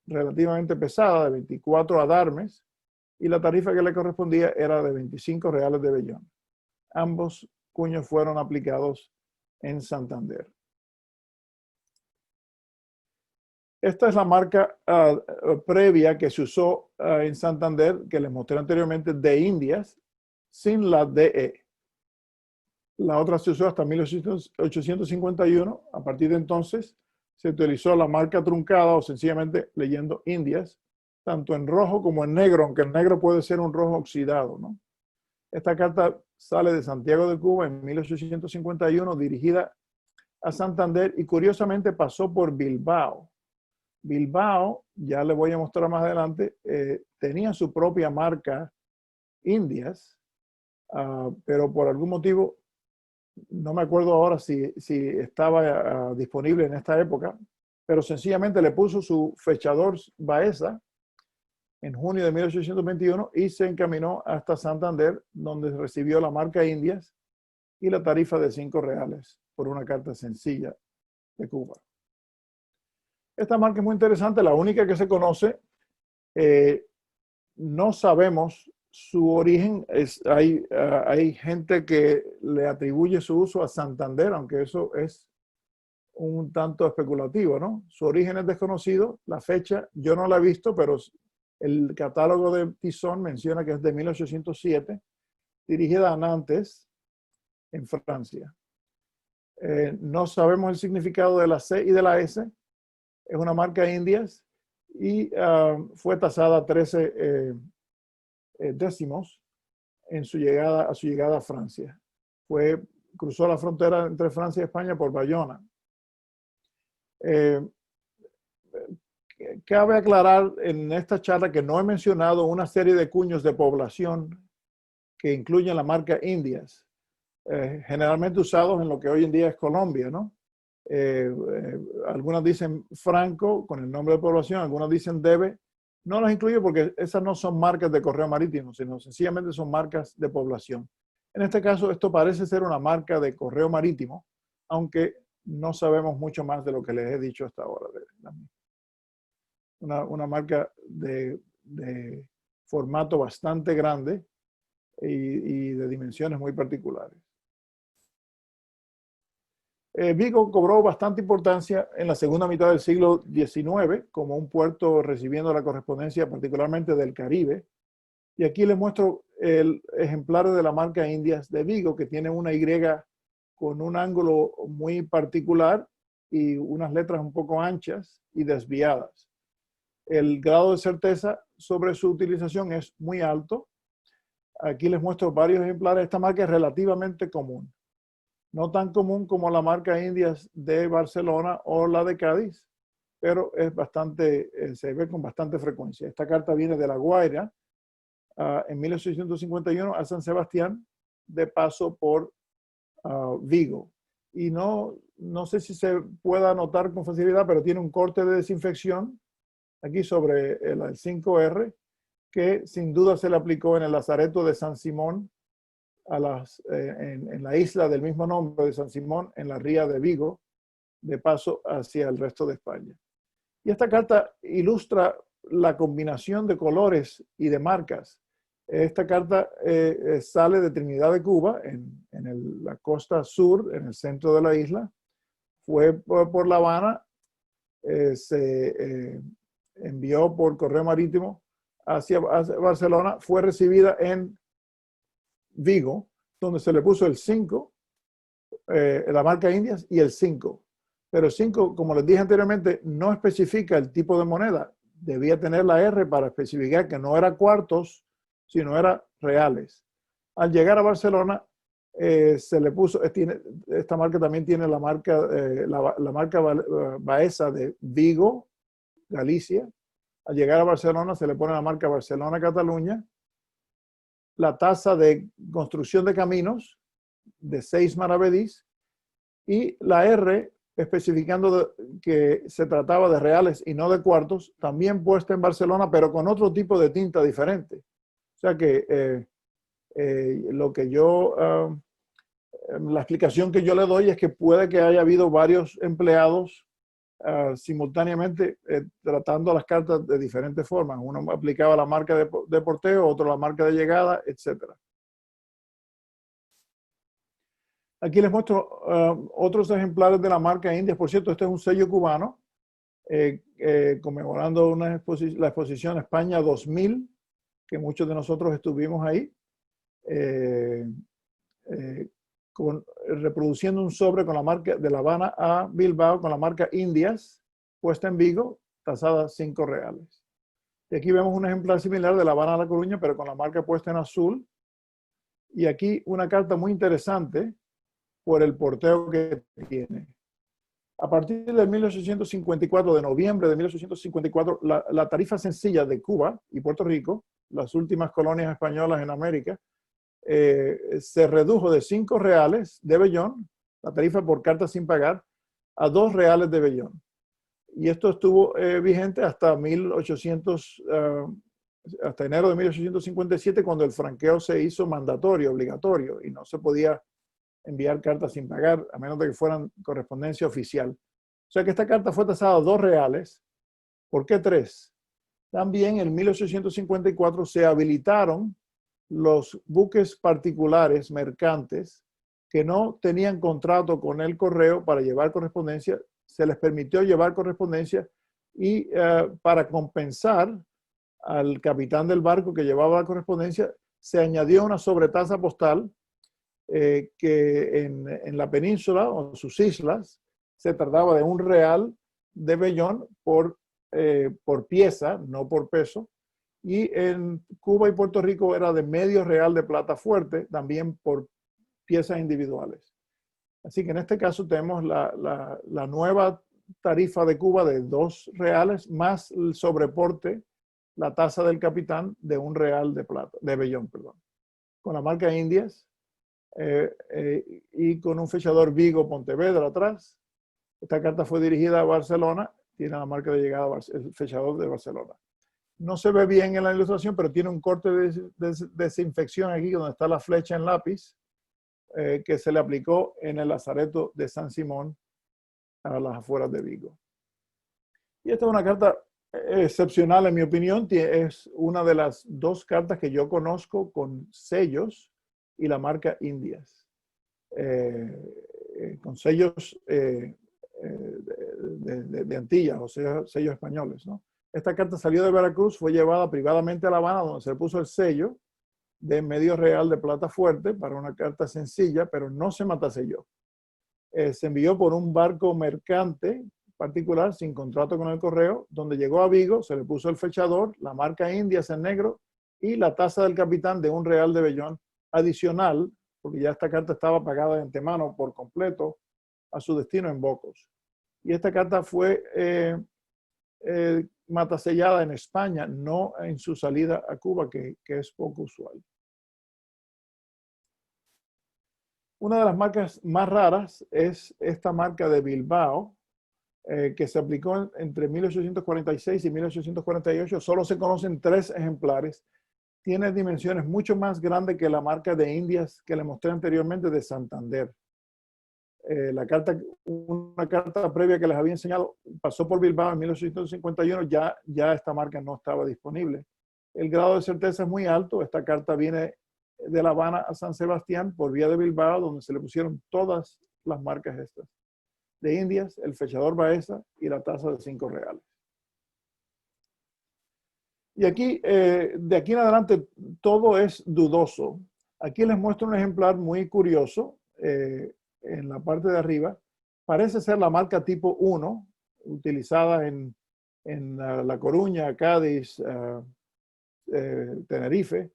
relativamente pesada, de 24 adarmes, y la tarifa que le correspondía era de 25 reales de vellón. Ambos cuños fueron aplicados en Santander. Esta es la marca previa que se usó en Santander, que les mostré anteriormente, de Indias, sin la DE. La otra se usó hasta 1851. A partir de entonces se utilizó la marca truncada o sencillamente leyendo Indias, tanto en rojo como en negro, aunque el negro puede ser un rojo oxidado, ¿no? Esta carta sale de Santiago de Cuba en 1851, dirigida a Santander, y curiosamente pasó por Bilbao. Bilbao, ya le voy a mostrar más adelante, tenía su propia marca Indias, pero por algún motivo, no me acuerdo ahora si estaba disponible en esta época, pero sencillamente le puso su fechador Baeza en junio de 1821 y se encaminó hasta Santander, donde recibió la marca Indias y la tarifa de 5 reales por una carta sencilla de Cuba. Esta marca es muy interesante, la única que se conoce. No sabemos su origen. Hay gente que le atribuye su uso a Santander, aunque eso es un tanto especulativo, ¿no? Su origen es desconocido. La fecha yo no la he visto, pero el catálogo de Tison menciona que es de 1807, dirigida a Nantes, en Francia. No sabemos el significado de la C y de la S. Es una marca Indias y fue tasada a 13 décimos a su llegada a Francia. Cruzó la frontera entre Francia y España por Bayona. Cabe aclarar en esta charla que no he mencionado una serie de cuños de población que incluyen la marca Indias, generalmente usados en lo que hoy en día es Colombia, ¿no? Algunas dicen Franco con el nombre de población, algunas dicen Debe. No las incluyo porque esas no son marcas de correo marítimo, sino sencillamente son marcas de población. En este caso, esto parece ser una marca de correo marítimo, aunque no sabemos mucho más de lo que les he dicho hasta ahora. Una marca de formato bastante grande y de dimensiones muy particulares. Vigo cobró bastante importancia en la segunda mitad del siglo XIX como un puerto recibiendo la correspondencia particularmente del Caribe. Y aquí les muestro el ejemplar de la marca Indias de Vigo, que tiene una Y con un ángulo muy particular y unas letras un poco anchas y desviadas. El grado de certeza sobre su utilización es muy alto. Aquí les muestro varios ejemplares. Esta marca es relativamente común. No tan común como la marca Indias de Barcelona o la de Cádiz, pero es bastante, se ve con bastante frecuencia. Esta carta viene de La Guaira en 1851 a San Sebastián, de paso por Vigo. Y no sé si se pueda notar con facilidad, pero tiene un corte de desinfección aquí sobre el 5R, que sin duda se le aplicó en el Lazareto de San Simón, en la isla del mismo nombre de San Simón, en la ría de Vigo, de paso hacia el resto de España. Y esta carta ilustra la combinación de colores y de marcas. Esta carta sale de Trinidad de Cuba, en la costa sur, en el centro de la isla. Fue por La Habana, se envió por correo marítimo hacia Barcelona, fue recibida en Vigo, donde se le puso el 5, la marca Indias y el 5. Pero el 5, como les dije anteriormente, no especifica el tipo de moneda. Debía tener la R para especificar que no era cuartos, sino era reales. Al llegar a Barcelona, se le puso, esta marca también tiene la marca, la marca Baeza de Vigo, Galicia. Al llegar a Barcelona se le pone la marca Barcelona-Cataluña. La tasa de construcción de caminos de 6 maravedís y la R especificando que se trataba de reales y no de cuartos, también puesta en Barcelona, pero con otro tipo de tinta diferente. O sea que lo que yo, la explicación que yo le doy es que puede que haya habido varios empleados simultáneamente tratando las cartas de diferentes formas. Uno aplicaba la marca de porteo, otro la marca de llegada, etc. Aquí les muestro otros ejemplares de la marca Indias. Por cierto, este es un sello cubano conmemorando la exposición España 2000, que muchos de nosotros estuvimos ahí, reproduciendo un sobre con la marca de La Habana a Bilbao con la marca Indias, puesta en Vigo, tasada 5 reales. Y aquí vemos un ejemplar similar de La Habana a La Coruña, pero con la marca puesta en azul. Y aquí una carta muy interesante por el porteo que tiene. A partir de 1854, de noviembre de 1854, la tarifa sencilla de Cuba y Puerto Rico, las últimas colonias españolas en América, se redujo de 5 reales de vellón, la tarifa por carta sin pagar, a 2 reales de vellón. Y esto estuvo vigente hasta hasta enero de 1857, cuando el franqueo se hizo mandatorio, obligatorio, y no se podía enviar cartas sin pagar, a menos de que fueran correspondencia oficial. O sea que esta carta fue tasada a 2 reales. ¿Por qué 3? También en 1854 se habilitaron los buques particulares mercantes que no tenían contrato con el correo para llevar correspondencia. Se les permitió llevar correspondencia y para compensar al capitán del barco que llevaba la correspondencia, se añadió una sobretasa postal que en la península o sus islas se trataba de 1 real de vellón por pieza, no por peso, y en Cuba y Puerto Rico era de medio real de plata fuerte, también por piezas individuales. Así que en este caso tenemos la nueva tarifa de Cuba de 2 reales más el sobreporte, la tasa del capitán de 1 real de plata, de vellón, perdón, con la marca Indias. Y con un fechador Vigo Pontevedra atrás. Esta carta fue dirigida a Barcelona, tiene la marca de llegada, el fechador de Barcelona. No se ve bien en la ilustración, pero tiene un corte de desinfección aquí donde está la flecha en lápiz que se le aplicó en el Lazareto de San Simón a las afueras de Vigo. Y esta es una carta excepcional en mi opinión, es una de las 2 cartas que yo conozco con sellos y la marca Indias. con sellos de Antillas, o sea, sellos españoles, ¿no? Esta carta salió de Veracruz, fue llevada privadamente a La Habana, donde se le puso el sello de medio real de plata fuerte para una carta sencilla, pero no se mataselló. Se envió por un barco mercante particular sin contrato con el correo, donde llegó a Vigo, se le puso el fechador, la marca Indias en negro y la tasa del capitán de $1 de vellón adicional, porque ya esta carta estaba pagada de antemano por completo a su destino en Bocos. Y esta carta fue matasellada en España, no en su salida a Cuba, que es poco usual. Una de las marcas más raras es esta marca de Bilbao, que se aplicó entre 1846 y 1848. Solo se conocen 3 ejemplares. Tiene dimensiones mucho más grandes que la marca de Indias que le mostré anteriormente de Santander. Una carta previa que les había enseñado pasó por Bilbao en 1851, ya esta marca no estaba disponible. El grado de certeza es muy alto. Esta carta viene de La Habana a San Sebastián por vía de Bilbao, donde se le pusieron todas las marcas estas de Indias, el fechador Baeza y la tasa de $5. Y aquí, de aquí en adelante, todo es dudoso. Aquí les muestro un ejemplar muy curioso. En la parte de arriba, parece ser la marca tipo 1, utilizada en La Coruña, Cádiz, Tenerife,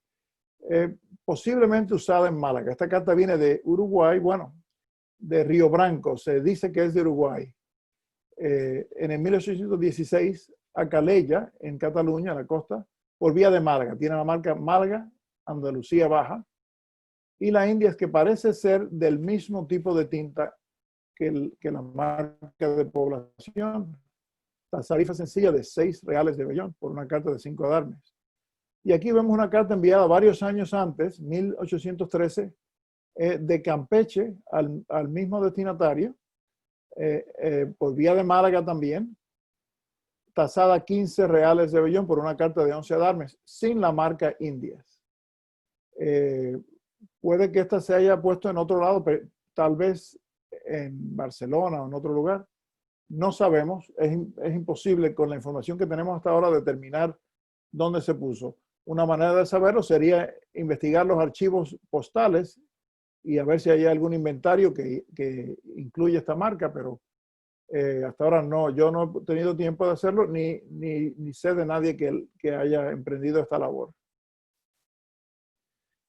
posiblemente usada en Málaga. Esta carta viene de Uruguay, bueno, de Río Branco, se dice que es de Uruguay. En el 1816, a Calella, en Cataluña, en la costa, por vía de Málaga. Tiene la marca Málaga, Andalucía Baja. Y la India es que parece ser del mismo tipo de tinta que la marca de población. La tarifa sencilla de $6 de vellón por una carta de 5 adarmes. Y aquí vemos una carta enviada varios años antes, 1813, de Campeche al mismo destinatario, por vía de Málaga también, tasada $15 de vellón por una carta de 11 adarmes, sin la marca Indias. Puede que esta se haya puesto en otro lado, pero tal vez en Barcelona o en otro lugar. No sabemos, es imposible con la información que tenemos hasta ahora determinar dónde se puso. Una manera de saberlo sería investigar los archivos postales y a ver si hay algún inventario que incluye esta marca, pero hasta ahora no, yo no he tenido tiempo de hacerlo, ni sé de nadie que haya emprendido esta labor.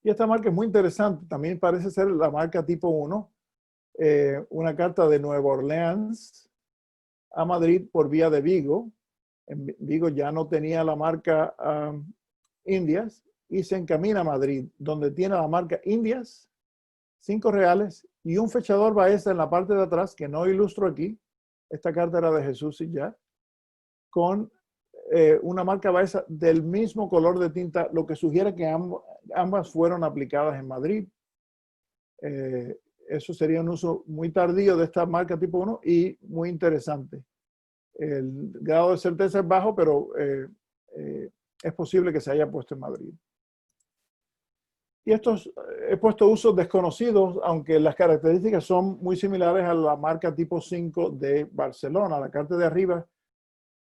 Y esta marca es muy interesante, también parece ser la marca tipo 1, una carta de Nueva Orleans a Madrid por vía de Vigo. En Vigo ya no tenía la marca Indias y se encamina a Madrid, donde tiene la marca Indias, $5 y un fechador Baeza en la parte de atrás, que no ilustro aquí. Esta carta era de Jesús y ya, con una marca Baeza del mismo color de tinta, lo que sugiere que ambas fueron aplicadas en Madrid. Eso sería un uso muy tardío de esta marca tipo 1 y muy interesante. El grado de certeza es bajo, pero es posible que se haya puesto en Madrid. Y estos he puesto usos desconocidos, aunque las características son muy similares a la marca tipo 5 de Barcelona. La carta de arriba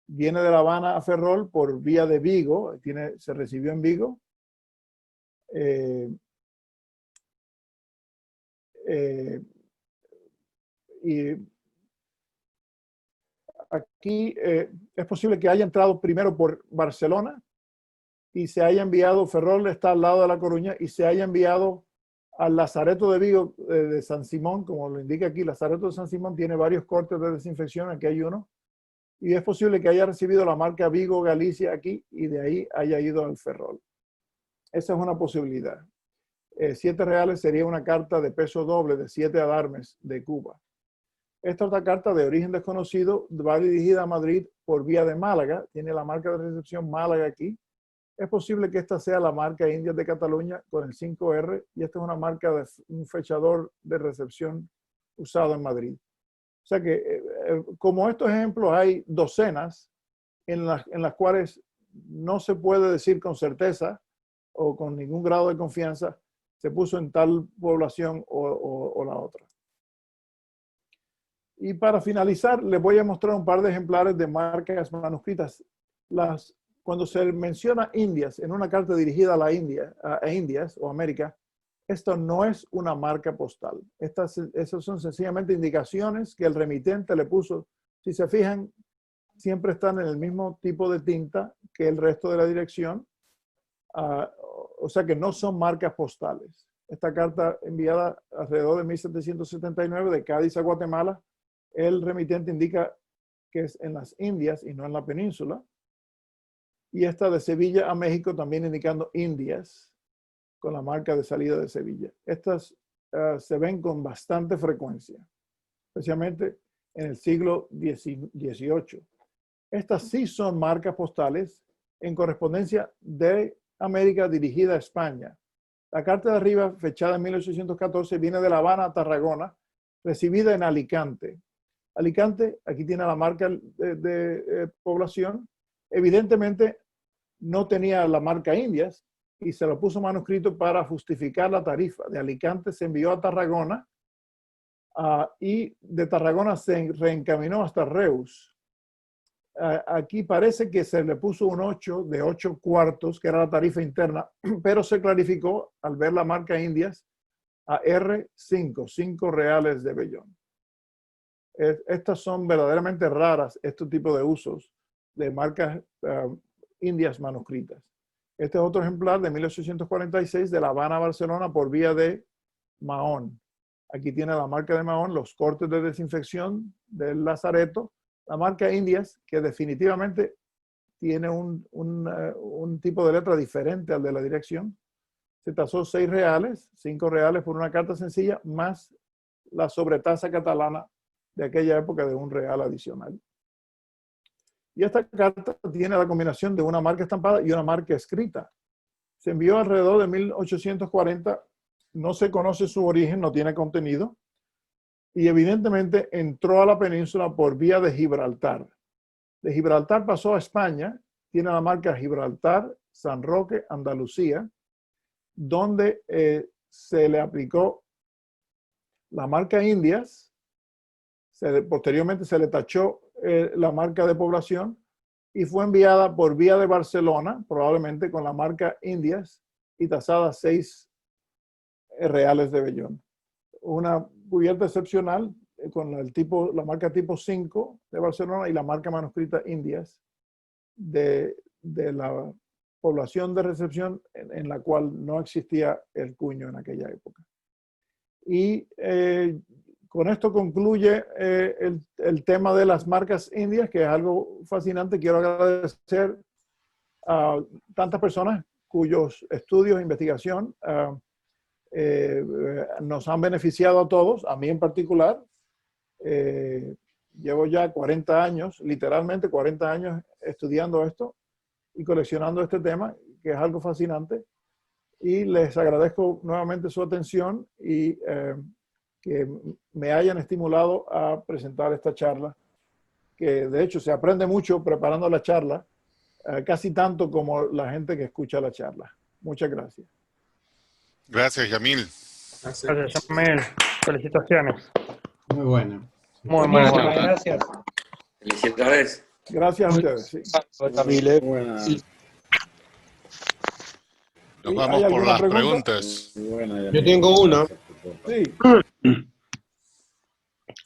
viene de La Habana a Ferrol por vía de Vigo, se recibió en Vigo. Y aquí es posible que haya entrado primero por Barcelona y se haya enviado, Ferrol está al lado de La Coruña, y se haya enviado al Lazareto de Vigo de San Simón, como lo indica aquí. Lazareto de San Simón tiene varios cortes de desinfección, aquí hay uno, y es posible que haya recibido la marca Vigo Galicia aquí y de ahí haya ido al Ferrol. Esa es una posibilidad. $7 sería una carta de peso doble de 7 adarmes de Cuba. Esta otra carta de origen desconocido va dirigida a Madrid por vía de Málaga, tiene la marca de recepción Málaga aquí. Es posible que esta sea la marca Indias de Cataluña con el 5R, y esta es una marca de un fechador de recepción usado en Madrid. O sea que, como estos ejemplos, hay docenas en las cuales no se puede decir con certeza o con ningún grado de confianza se puso en tal población o la otra. Y para finalizar, les voy a mostrar un par de ejemplares de marcas manuscritas. Cuando se menciona Indias en una carta dirigida a la India, a Indias o América, esto no es una marca postal. Esas son sencillamente indicaciones que el remitente le puso. Si se fijan, siempre están en el mismo tipo de tinta que el resto de la dirección. O sea que no son marcas postales. Esta carta enviada alrededor de 1779 de Cádiz a Guatemala, el remitente indica que es en las Indias y no en la península. Y esta de Sevilla a México también indicando Indias con la marca de salida de Sevilla. Estas se ven con bastante frecuencia, especialmente en el siglo XVIII. Estas sí son marcas postales en correspondencia de América dirigida a España. La carta de arriba, fechada en 1814, viene de La Habana a Tarragona, recibida en Alicante. Alicante, aquí tiene la marca de población. Evidentemente no tenía la marca Indias y se lo puso manuscrito para justificar la tarifa. De Alicante se envió a Tarragona y de Tarragona se reencaminó hasta Reus. Aquí parece que se le puso un 8 de 8 cuartos, que era la tarifa interna, pero se clarificó al ver la marca Indias a R5, 5 reales de vellón. Estas son verdaderamente raras, este tipo de usos de marcas Indias manuscritas. Este es otro ejemplar de 1846 de La Habana a Barcelona por vía de Mahón. Aquí tiene la marca de Mahón, los cortes de desinfección del lazareto, la marca Indias, que definitivamente tiene un tipo de letra diferente al de la dirección. Se tasó 6 reales, 5 reales por una carta sencilla, más la sobretasa catalana de aquella época de 1 real adicional. Y esta carta tiene la combinación de una marca estampada y una marca escrita. Se envió alrededor de 1840, no se conoce su origen, no tiene contenido, y evidentemente entró a la península por vía de Gibraltar. De Gibraltar pasó a España, tiene la marca Gibraltar, San Roque, Andalucía, donde se le aplicó la marca Indias, posteriormente se le tachó la marca de población y fue enviada por vía de Barcelona, probablemente con la marca Indias y tasada 6 reales de vellón. Una cubierta excepcional con la marca tipo 5 de Barcelona y la marca manuscrita Indias de la población de recepción en la cual no existía el cuño en aquella época. Y con esto concluye el tema de las marcas Indias, que es algo fascinante. Quiero agradecer a tantas personas cuyos estudios e investigación nos han beneficiado a todos, a mí en particular. Llevo ya 40 años, literalmente 40 años estudiando esto y coleccionando este tema, que es algo fascinante. Y les agradezco nuevamente su atención y que me hayan estimulado a presentar esta charla, que de hecho se aprende mucho preparando la charla, casi tanto como la gente que escucha la charla. Muchas gracias. Gracias, Yamil. Gracias, Yamil. Felicitaciones. Muy bueno. Muy bueno. Gracias. Felicidades. Gracias a ustedes. Sí. Yamil, buena. Nos vamos por las preguntas. Yo tengo una. Sí.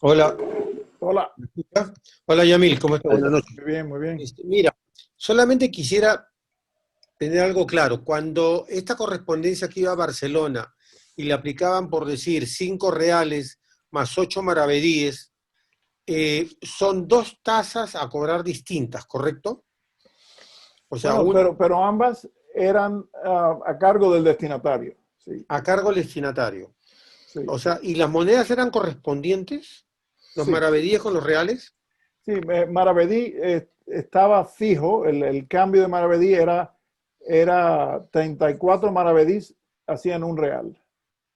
Hola. Hola. Hola, Yamil, ¿cómo estás? Buenas noches. Muy bien, muy bien. Mira, solamente quisiera tener algo claro. Cuando esta correspondencia que iba a Barcelona y le aplicaban, por decir, 5 reales más 8 maravedíes, son 2 tasas a cobrar distintas, ¿correcto? O sea, bueno, pero ambas eran a cargo del destinatario. Sí. A cargo del destinatario. Sí. O sea, ¿y las monedas eran correspondientes? ¿Los sí. maravedíes con los reales? Sí, maravedí estaba fijo, el cambio de maravedí era 34 maravedís hacían 1 real.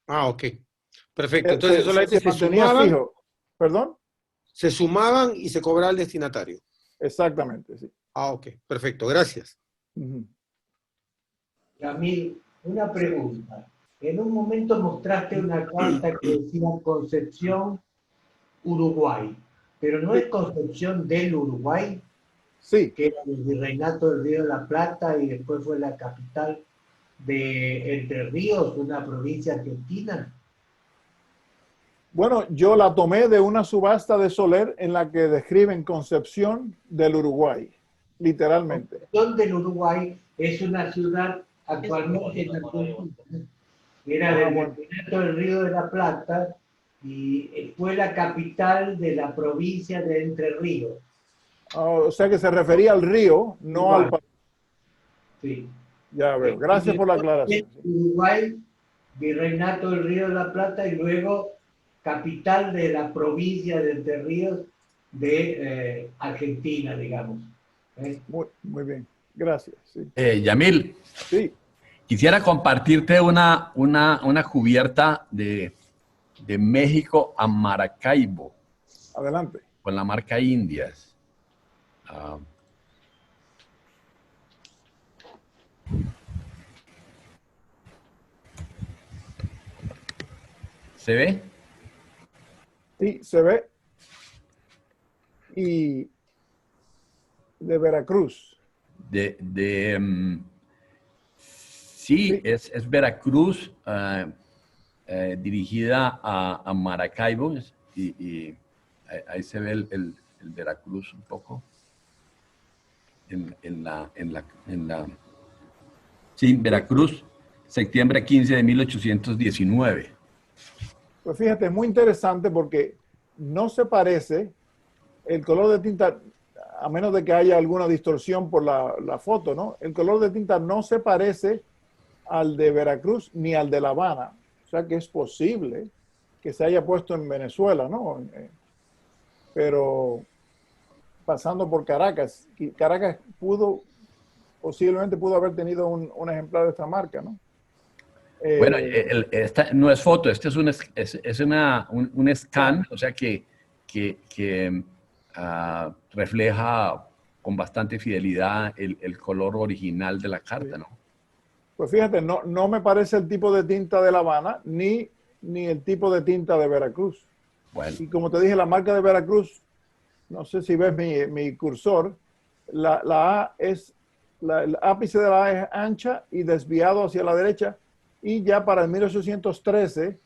Ah, ok. Perfecto. Entonces solamente se mantenía sumaban. Fijo. ¿Perdón? Se sumaban y se cobraba el destinatario. Exactamente, sí. Ah, ok. Perfecto. Gracias. Yamil, una pregunta. En un momento mostraste una carta que decía Concepción, Uruguay. pero no es Concepción del Uruguay, Sí, que era el virreinato del Río de la Plata y después fue la capital de Entre Ríos, una provincia argentina. bueno, yo la tomé de una subasta de Soler en la que describen Concepción del Uruguay, literalmente. Concepción del Uruguay es una ciudad actualmente en Argentina. Era del Bueno. virreinato del Río de la Plata y fue la capital de la provincia de Entre Ríos. O sea que se refería al río, no al país. Sí. Ya veo. Gracias por la aclaración. Uruguay, virreinato del Río de la Plata y luego capital de la provincia de Entre Ríos de Argentina, digamos. Muy bien. Gracias. Sí. Yamil, Sí. quisiera compartirte una cubierta de México a Maracaibo Adelante. con la marca Indias. ¿Se ve? Sí, se ve. Y de Veracruz. Sí, es Veracruz, dirigida a Maracaibo, y ahí se ve el Veracruz un poco. Sí, Veracruz, septiembre 15 de 1819. Pues fíjate, es muy interesante porque no se parece el color de tinta, a menos de que haya alguna distorsión por la foto, ¿no? El color de tinta no se parece al de Veracruz ni al de La Habana. O sea que es posible que se haya puesto en Venezuela, ¿no? Pero pasando por Caracas, Caracas posiblemente pudo haber tenido un ejemplar de esta marca, ¿no? Bueno, esta no es foto, este es un scan, o sea que refleja con bastante fidelidad el color original de la carta, ¿no? Pues fíjate, no me parece el tipo de tinta de La Habana ni el tipo de tinta de Veracruz. Bueno. Y como te dije, la marca de Veracruz, no sé si ves mi cursor, el ápice de la A es ancha y desviado hacia la derecha, y ya para el 1813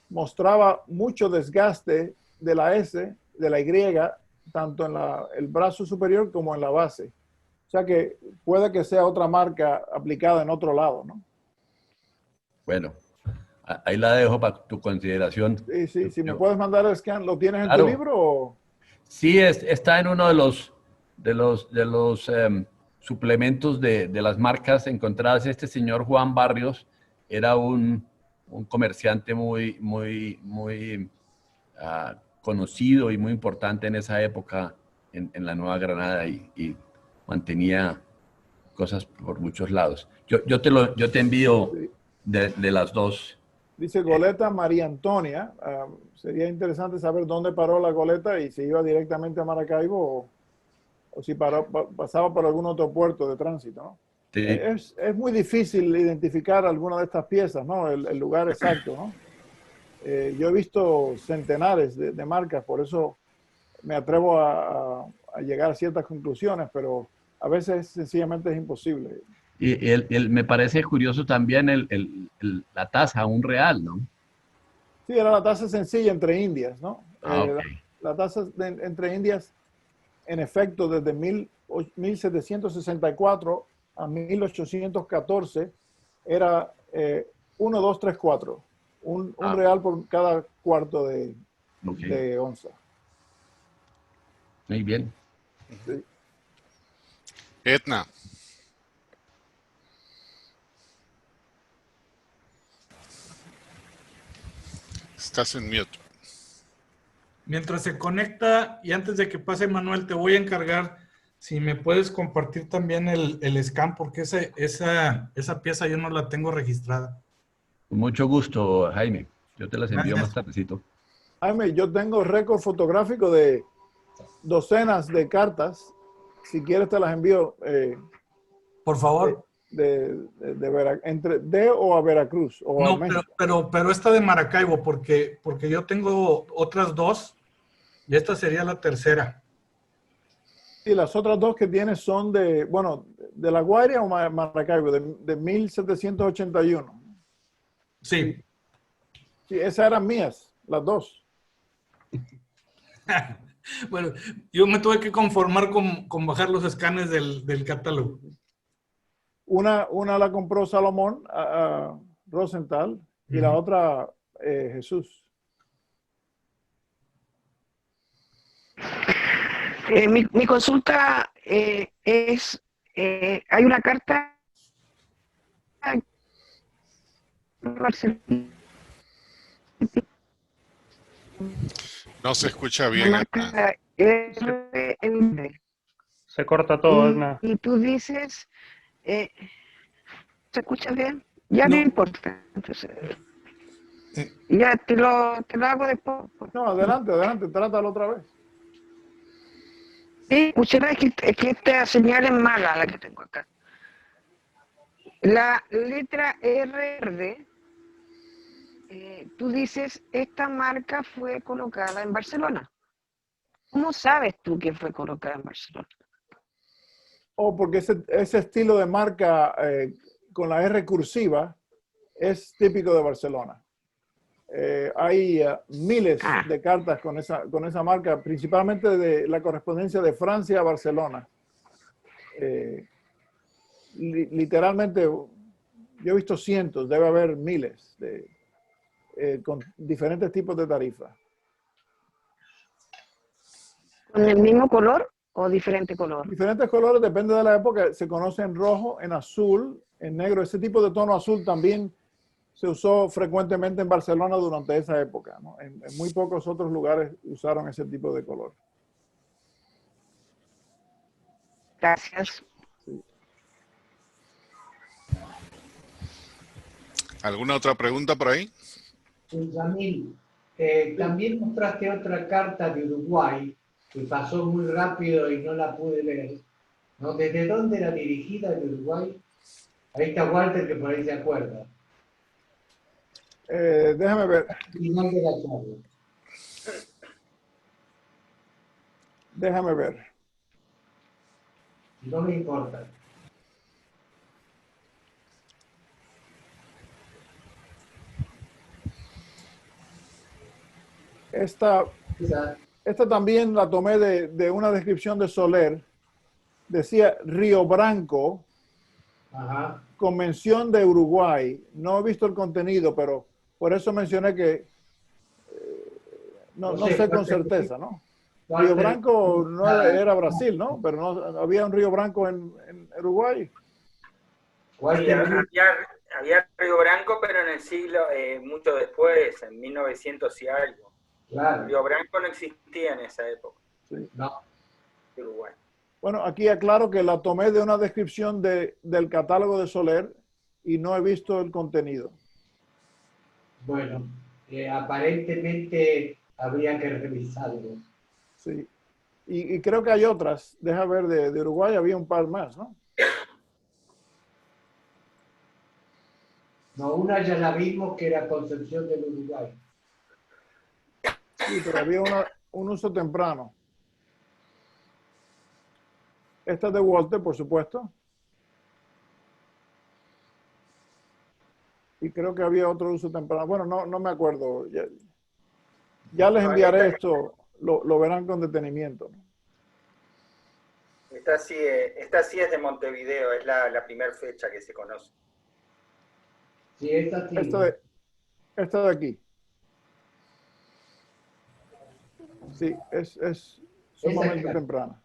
mostraba mucho desgaste de la S, de la Y, tanto en el brazo superior como en la base. O sea que puede que sea otra marca aplicada en otro lado, ¿no? Bueno, ahí la dejo para tu consideración. Sí, si me puedes mandar el scan, ¿lo tienes Claro. en tu libro? O? Sí, está en uno de los suplementos de las marcas encontradas. Este señor Juan Barrios era un comerciante muy conocido y muy importante en esa época en la Nueva Granada y mantenía cosas por muchos lados. Yo te envío de las dos. Dice goleta María Antonia. Sería interesante saber dónde paró la goleta y si iba directamente a Maracaibo o si pasaba por algún otro puerto de tránsito, ¿no? Sí. Es muy difícil identificar alguna de estas piezas, ¿no? El lugar exacto, ¿no? Yo he visto centenares de marcas, por eso me atrevo a llegar a ciertas conclusiones, pero a veces sencillamente es imposible. Y me parece curioso también la tasa, un real, ¿no? Sí, era la tasa sencilla entre indias, ¿no? Okay. La tasa entre indias, en efecto, desde 1764 a 1814, era 1, 2, 3, 4. Un real por cada cuarto de onza. Muy bien. Sí. Etna. Estás en mute. Mientras se conecta y antes de que pase Manuel, te voy a encargar si me puedes compartir también el scan, porque esa pieza yo no la tengo registrada. Con mucho gusto, Jaime. Yo te las envío más tardecito. Jaime, yo tengo récord fotográfico de docenas de cartas. Si quieres te las envío. Por favor. De o a Veracruz. O no, pero esta de Maracaibo, porque yo tengo otras dos Y esta sería la tercera. Y las otras dos que tienes son de, bueno, de La Guaira o Maracaibo, de 1781. Sí. Sí, esas eran mías, las dos. Bueno, yo me tuve que conformar con bajar los escanes del catálogo. Una la compró Salomón a Rosenthal y la otra Jesús. Mi consulta es, hay una carta No se escucha bien, Edna. Se corta todo, Edna. y tú dices, ¿se escucha bien? Ya no No. importa. Entonces, ya te lo hago después. No, adelante, trátalo otra vez. Sí, escuché, es que esta señal es mala la que tengo acá. La letra RR, tú dices, esta marca fue colocada en Barcelona. ¿Cómo sabes tú que fue colocada en Barcelona? O porque ese estilo de marca con la R cursiva es típico de Barcelona. Hay miles de cartas con esa marca, principalmente de la correspondencia de Francia a Barcelona. Literalmente, yo he visto cientos, debe haber miles, con diferentes tipos de tarifas. ¿Con el mismo color o diferente color? Diferentes colores, depende de la época. Se conoce en rojo, en azul, en negro. Ese tipo de tono azul también se usó frecuentemente en Barcelona durante esa época, ¿no? En muy pocos otros lugares usaron ese tipo de color. Gracias. Sí. ¿Alguna otra pregunta por ahí? Yamil, también mostraste otra carta de Uruguay que pasó muy rápido y no la pude leer, ¿no? ¿Desde dónde era dirigida de Uruguay? Ahí está Walter, que por ahí se acuerda. Déjame ver. Final de la charla. Déjame ver. No me importa. Esta también la tomé de una descripción de Soler. Decía Río Branco, Ajá. Convención de Uruguay. No he visto el contenido, pero por eso mencioné que no sé con certeza, ¿no? Río Branco no era Brasil, ¿no? Pero no había un Río Branco en Uruguay. Había Río Branco, pero en el siglo, mucho después, en 1900 y algo. Claro. Río Branco no existía en esa época. Sí. No. Uruguay. Bueno, aquí aclaro que la tomé de una descripción del catálogo de Soler y no he visto el contenido. Bueno, aparentemente habría que revisarlo. Sí. Y creo que hay otras. Deja ver, de Uruguay había un par más, ¿no? No, una ya la vimos que era Concepción del Uruguay. Sí, pero había un uso temprano. Esta es de Walter, por supuesto. Y creo que había otro uso temprano. Bueno, no me acuerdo. Ya les enviaré esto. Lo verán con detenimiento, ¿no? Esta sí es de Montevideo, es la primera fecha que se conoce. Sí, esta sí. Esta de aquí. Sí, es sumamente temprana.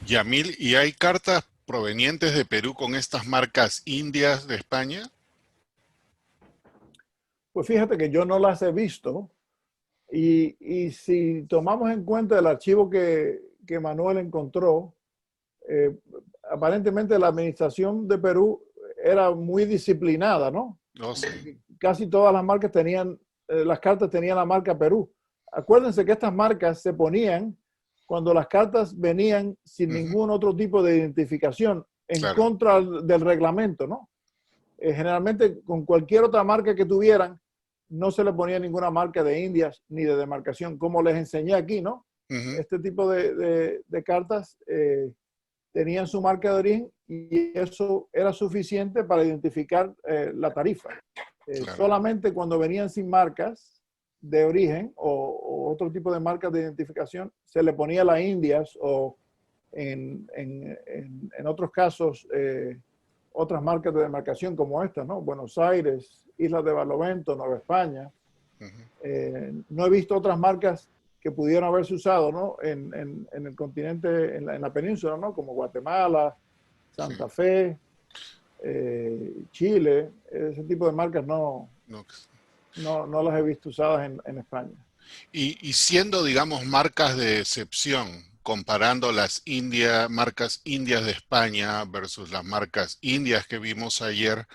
Yamil, ¿y hay cartas provenientes de Perú con estas marcas indias de España? Pues fíjate que yo no las he visto y si tomamos en cuenta el archivo que Manuel encontró, aparentemente la administración de Perú era muy disciplinada, ¿no? No sé. Casi todas las marcas tenían, las cartas tenían la marca Perú. Acuérdense que estas marcas se ponían cuando las cartas venían sin ningún otro tipo de identificación, en contra del reglamento, ¿no? Generalmente con cualquier otra marca que tuvieran, no se le ponía ninguna marca de Indias ni de demarcación, como les enseñé aquí, ¿no? Este tipo de cartas tenían su marca de origen y eso era suficiente para identificar la tarifa. Claro. Solamente cuando venían sin marcas de origen o otro tipo de marcas de identificación, se le ponía la Indias o en otros casos otras marcas de demarcación como esta, ¿no? Buenos Aires, Islas de Barlovento, Nueva España. No he visto otras marcas que pudieron haberse usado, ¿no? en el continente, en la península, ¿no? Como Guatemala, Santa Fe, Chile. Ese tipo de marcas no las he visto usadas en España. Y siendo, digamos, marcas de excepción, comparando las marcas indias de España versus las marcas indias que vimos ayer,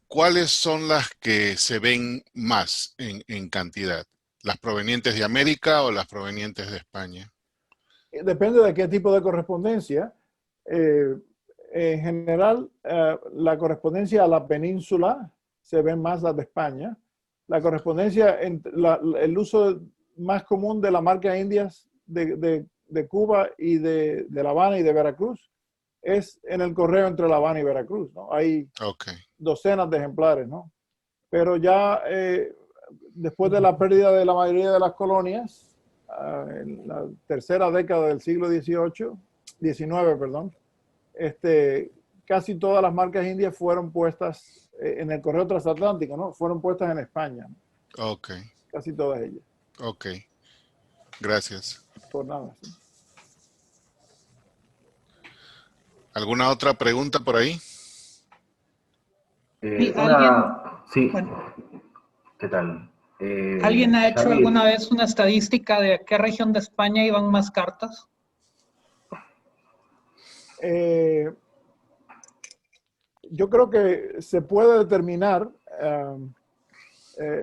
¿cuáles son las que se ven más en cantidad? ¿Las provenientes de América o las provenientes de España? Depende de qué tipo de correspondencia. En general, la correspondencia a la península se ven más las de España. La correspondencia, el uso más común de la marca Indias de Cuba y de La Habana y de Veracruz es en el correo entre La Habana y Veracruz, ¿no? Hay docenas de ejemplares, ¿no? Pero ya después de la pérdida de la mayoría de las colonias, en la tercera década del siglo XIX, casi todas las marcas indias fueron puestas en el correo transatlántico, ¿no? Fueron puestas en España. Ok. Casi todas ellas. Ok. Gracias. Por nada. ¿Sí? ¿Alguna otra pregunta por ahí? Sí. Bueno, ¿Qué tal? ¿alguien ha hecho David, alguna vez una estadística de a qué región de España iban más cartas? Yo creo que se puede determinar,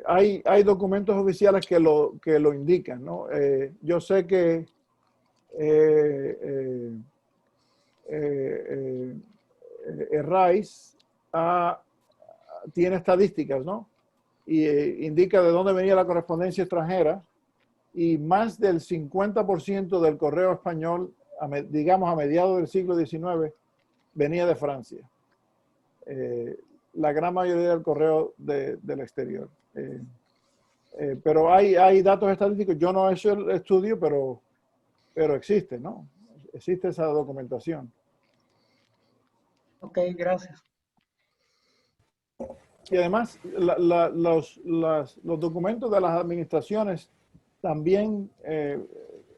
hay documentos oficiales que lo indican, ¿no? Yo sé que Rice tiene estadísticas, ¿no? Y indica de dónde venía la correspondencia extranjera, y más del 50% del correo español, digamos a mediados del siglo XIX, venía de Francia. La gran mayoría del correo del exterior. Pero hay datos estadísticos. Yo no he hecho el estudio, pero existe, ¿no? Existe esa documentación. Ok, gracias. Y además, los documentos de las administraciones también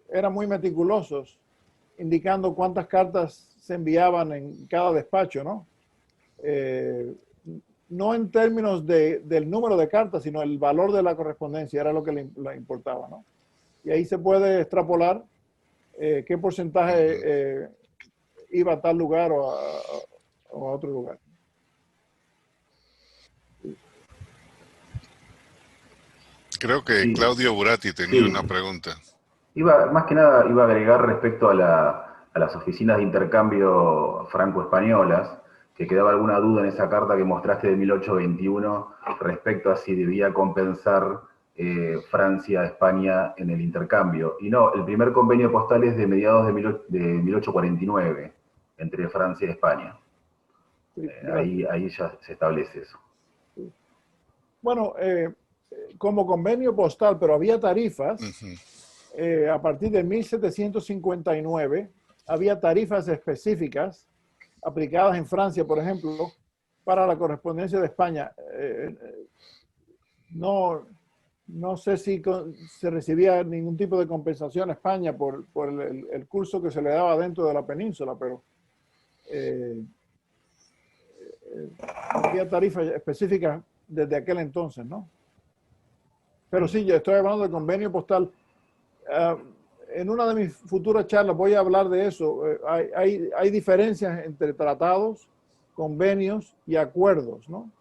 eran muy meticulosos, indicando cuántas cartas se enviaban en cada despacho, ¿no? No en términos del número de cartas, sino el valor de la correspondencia era lo que le importaba, ¿no? Y ahí se puede extrapolar qué porcentaje iba a tal lugar o a otro lugar. Creo que Sí. Claudio Buratti tenía Sí. una pregunta. Más que nada iba a agregar respecto a las oficinas de intercambio franco-españolas, que quedaba alguna duda en esa carta que mostraste de 1821 respecto a si debía compensar Francia a España en el intercambio. Y no, el primer convenio postal es de mediados de 1849 entre Francia y España. Ahí ya se establece eso. Bueno, como convenio postal, pero había tarifas. A partir de 1759 había tarifas específicas aplicadas en Francia, por ejemplo, para la correspondencia de España. No sé si se recibía ningún tipo de compensación a España por el curso que se le daba dentro de la península, pero había tarifas específicas desde aquel entonces, ¿no? Pero sí, yo estoy hablando de convenio postal. En una de mis futuras charlas voy a hablar de eso. Hay diferencias entre tratados, convenios y acuerdos, ¿no?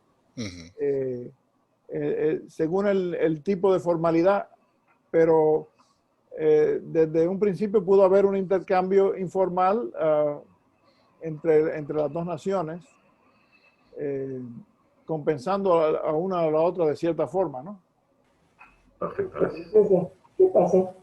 Según el tipo de formalidad, pero desde un principio pudo haber un intercambio informal entre las dos naciones, compensando a una a la otra de cierta forma, ¿no? Perfecto, gracias. ¿Qué pasó?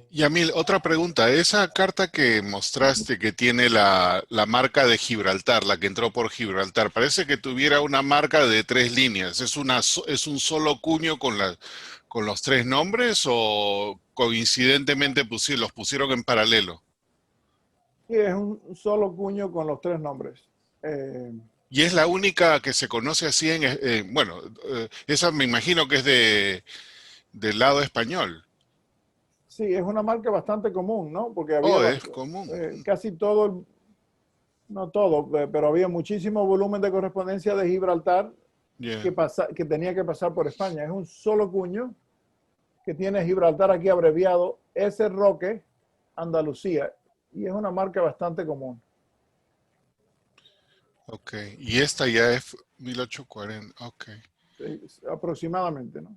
Yamil, otra pregunta. Esa carta que mostraste que tiene la marca de Gibraltar, la que entró por Gibraltar, parece que tuviera una marca de 3 líneas. ¿Es un solo cuño con los 3 nombres o coincidentemente los pusieron en paralelo? Sí, es un solo cuño con los 3 nombres. Y es la única que se conoce así esa me imagino que es del lado español. Sí, es una marca bastante común, ¿no? Porque Es común. Casi todo, no todo, pero había muchísimo volumen de correspondencia de Gibraltar que tenía que pasar por España. Es un solo cuño que tiene Gibraltar aquí abreviado S. Roque, Andalucía, y es una marca bastante común. Ok, y esta ya es 1840, ok. Sí, aproximadamente, ¿no?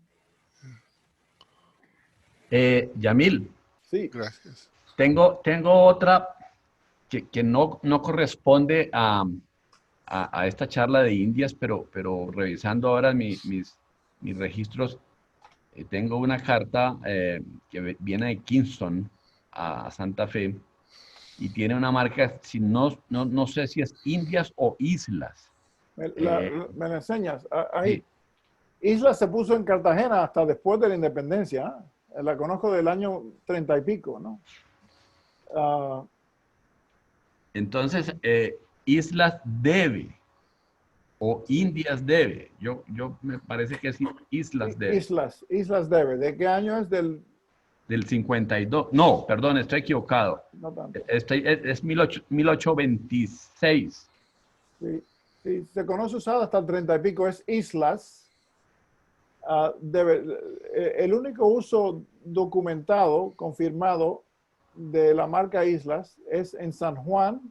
Yamil. Sí. Gracias. Tengo otra que no corresponde a esta charla de Indias, pero revisando ahora mis registros, tengo una carta que viene de Kingston a Santa Fe y tiene una marca, no sé si es Indias o Islas. Me la enseñas. Ahí. Sí. Islas se puso en Cartagena hasta después de la independencia. La conozco del año 30 y pico, ¿no? Entonces, Islas debe o Indias debe. Yo me parece que es Islas debe. Islas debe. ¿De qué año es? Del 52. No, perdón, estoy equivocado. No tanto. Es 1826. Sí, se conoce usada hasta el 30 y pico. Es Islas. El único uso documentado, confirmado de la marca Islas es en San Juan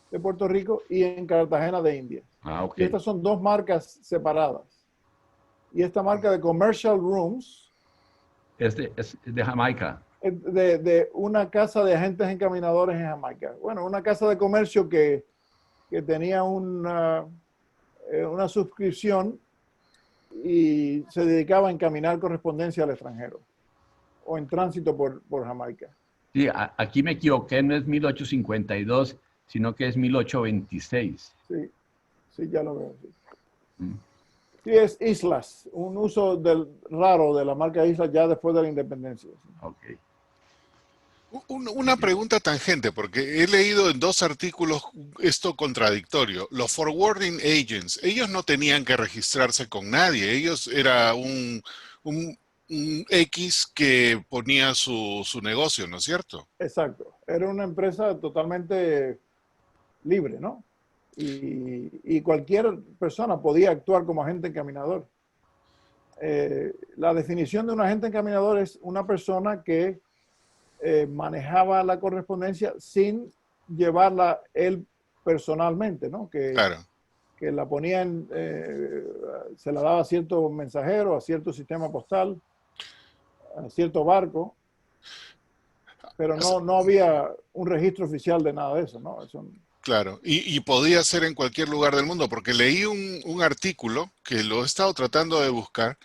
de Puerto Rico y en Cartagena de Indias. Okay. Y estas son 2 marcas separadas. Y esta marca de Commercial Rooms es de Jamaica. De una casa de agentes encaminadores en Jamaica. Bueno, una casa de comercio que tenía una suscripción y se dedicaba a encaminar correspondencia al extranjero o en tránsito por Jamaica. Sí, aquí me equivoqué, no es 1852, sino que es 1826. Sí, ya lo veo. Sí, es Islas, un uso raro de la marca Islas ya después de la independencia. Okay. Una pregunta tangente, porque he leído en 2 artículos esto contradictorio. Los forwarding agents, ellos no tenían que registrarse con nadie, ellos era un X que ponía su negocio, ¿no es cierto? Exacto, era una empresa totalmente libre, ¿no? Y cualquier persona podía actuar como agente encaminador. La definición de un agente encaminador es una persona que manejaba la correspondencia sin llevarla él personalmente, ¿no? Claro. Que la ponía se la daba a cierto mensajero, a cierto sistema postal, a cierto barco, pero no había un registro oficial de nada de eso, ¿no? Claro, y podía ser en cualquier lugar del mundo, porque leí un artículo que lo he estado tratando de buscar,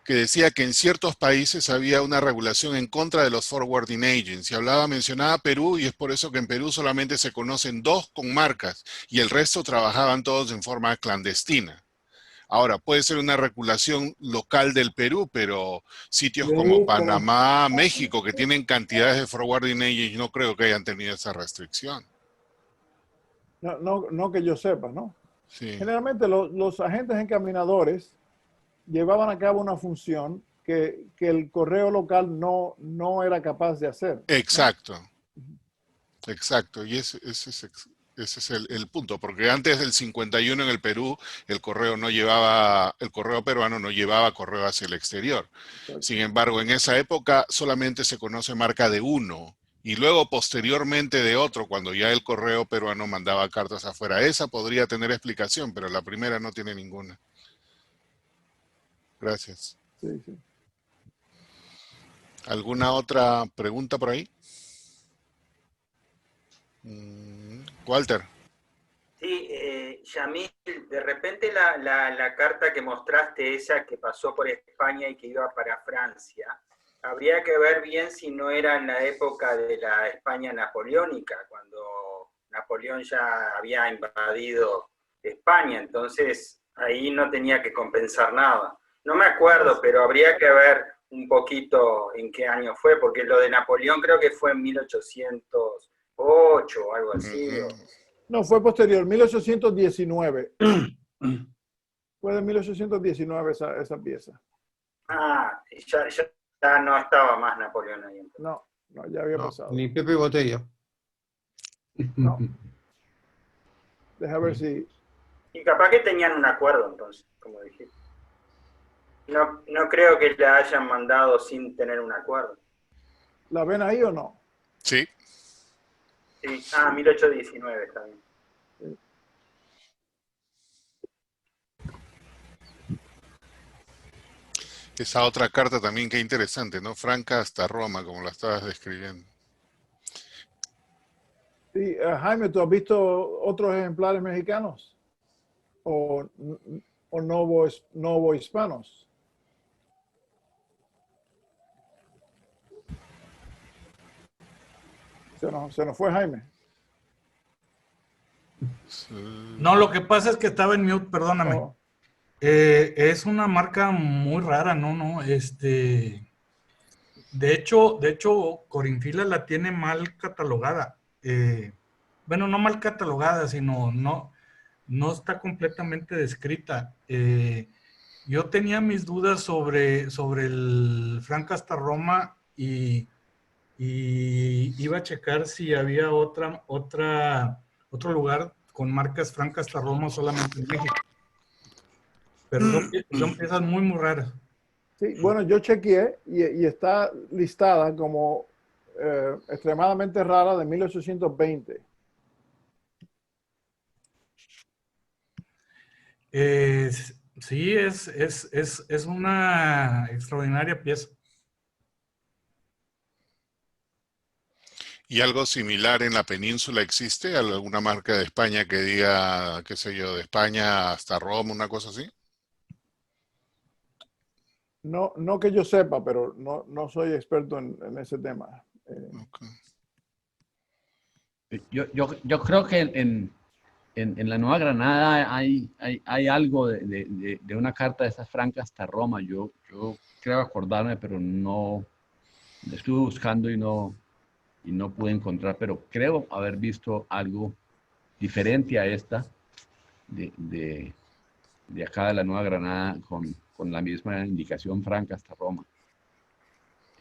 que decía que en ciertos países había una regulación en contra de los forwarding agents, y mencionaba Perú, y es por eso que en Perú solamente se conocen 2 con marcas, y el resto trabajaban todos en forma clandestina. Ahora, puede ser una regulación local del Perú, pero sitios como Panamá, México, que tienen cantidades de forwarding agents, no creo que hayan tenido esa restricción. No que yo sepa, ¿no? Sí. Generalmente los agentes encaminadores llevaban a cabo una función que el correo local no era capaz de hacer. Exacto. ¿No? Exacto. Y ese es el punto, porque antes del 51 en el Perú, el correo peruano no llevaba correo hacia el exterior. Exacto. Sin embargo, en esa época solamente se conoce marca de 1. Y luego posteriormente de otro, cuando ya el correo peruano mandaba cartas afuera. Esa podría tener explicación, pero la primera no tiene ninguna. Gracias. Sí. ¿Alguna otra pregunta por ahí? Walter. Sí, Yamil, de repente la carta que mostraste, esa que pasó por España y que iba para Francia, habría que ver bien si no era en la época de la España napoleónica, cuando Napoleón ya había invadido España, entonces ahí no tenía que compensar nada. No me acuerdo, pero habría que ver un poquito en qué año fue, porque lo de Napoleón creo que fue en 1808 o algo así. No, fue posterior, 1819. Fue de 1819 esa pieza. Ah, ya no estaba más Napoleón ahí. Entonces. No, ya había pasado. Ni Pepe Botella. No. Deja ver si... Y capaz que tenían un acuerdo entonces, como dijiste. No creo que la hayan mandado sin tener un acuerdo. ¿La ven ahí o no? Sí. Sí. 1819 está bien. Sí. Esa otra carta también, qué interesante, ¿no? Franca hasta Roma, como la estabas describiendo. Sí, Jaime, ¿tú has visto otros ejemplares mexicanos? ¿O novohispanos? Se nos fue Jaime. No, lo que pasa es que estaba en mute, perdóname. Oh. Es una marca muy rara, ¿no? De hecho, Corinfila la tiene mal catalogada. Bueno, no mal catalogada, sino no está completamente descrita. Yo tenía mis dudas sobre el Franca hasta Roma y iba a checar si había otro lugar con marcas Franca hasta Roma solamente en México. Pero son piezas muy, muy raras. Sí, bueno, yo chequeé y está listada como extremadamente rara de 1820. Sí, es una extraordinaria pieza. ¿Y algo similar en la península existe? ¿Alguna marca de España que diga, qué sé yo, de España hasta Roma, una cosa así? No que yo sepa, pero no soy experto en ese tema. Okay. Yo creo que en la Nueva Granada hay algo de una carta de esas francas hasta Roma. Yo creo acordarme, pero no estuve buscando y no pude encontrar, pero creo haber visto algo diferente a esta de acá de la Nueva Granada con la misma indicación franca hasta Roma.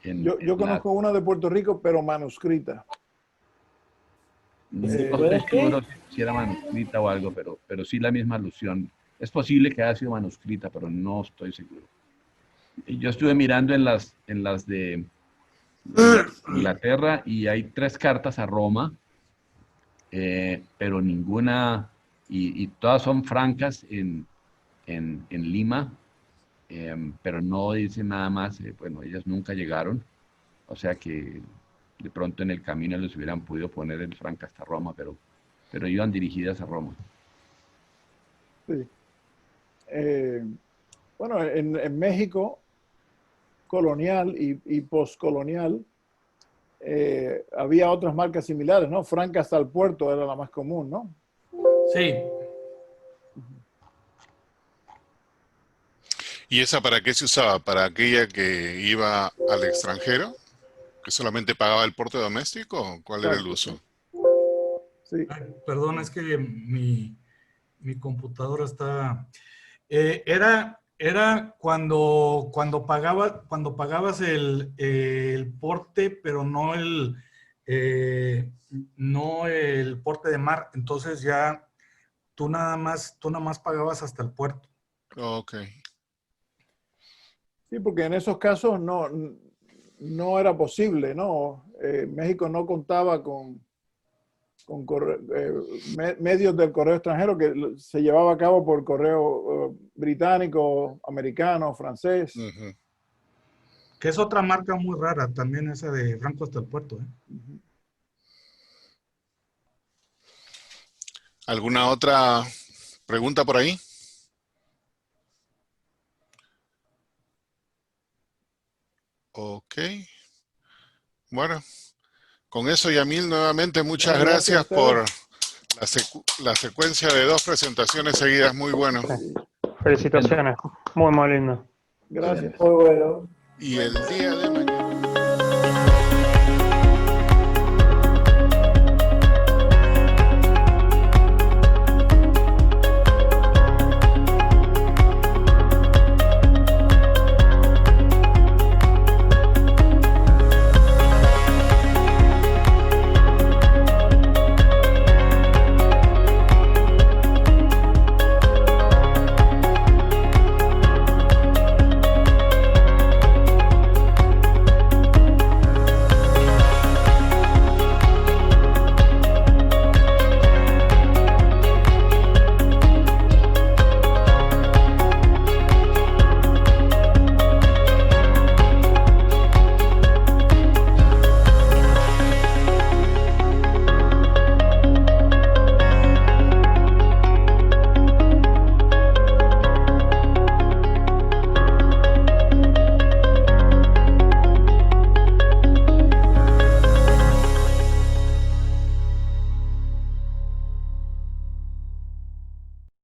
Yo conozco una de Puerto Rico, pero manuscrita. No estoy seguro si era manuscrita o algo, pero sí la misma alusión. Es posible que haya sido manuscrita, pero no estoy seguro. Yo estuve mirando en las de Inglaterra y hay 3 cartas a Roma, pero ninguna, y todas son francas en Lima, pero no dicen nada más. Bueno, ellas nunca llegaron, o sea que de pronto en el camino les hubieran podido poner el franca hasta Roma, pero iban dirigidas a Roma. Sí. Bueno, en México, colonial y postcolonial, había otras marcas similares, ¿no? Franca hasta el puerto era la más común, ¿no? Sí. ¿Y esa para qué se usaba? ¿Para aquella que iba al extranjero? ¿Que solamente pagaba el porte doméstico? ¿Cuál era el uso? Sí. Ay, perdón, es que mi computadora está... Era cuando pagabas el porte, pero no el porte de mar. Entonces ya tú nada más pagabas hasta el puerto. Ok. Sí, porque en esos casos no era posible, ¿no? México no contaba con medios del correo extranjero que se llevaba a cabo por correo británico, americano, francés. Uh-huh. Que es otra marca muy rara, también esa de Franco hasta el puerto. Uh-huh. ¿Alguna otra ¿Pregunta por ahí? Ok. Bueno, con eso, Yamil, nuevamente muchas gracias por la secuencia de 2 presentaciones seguidas. Muy bueno. Felicitaciones. Muy, muy lindo. Gracias. Muy bueno. Y el día de mañana.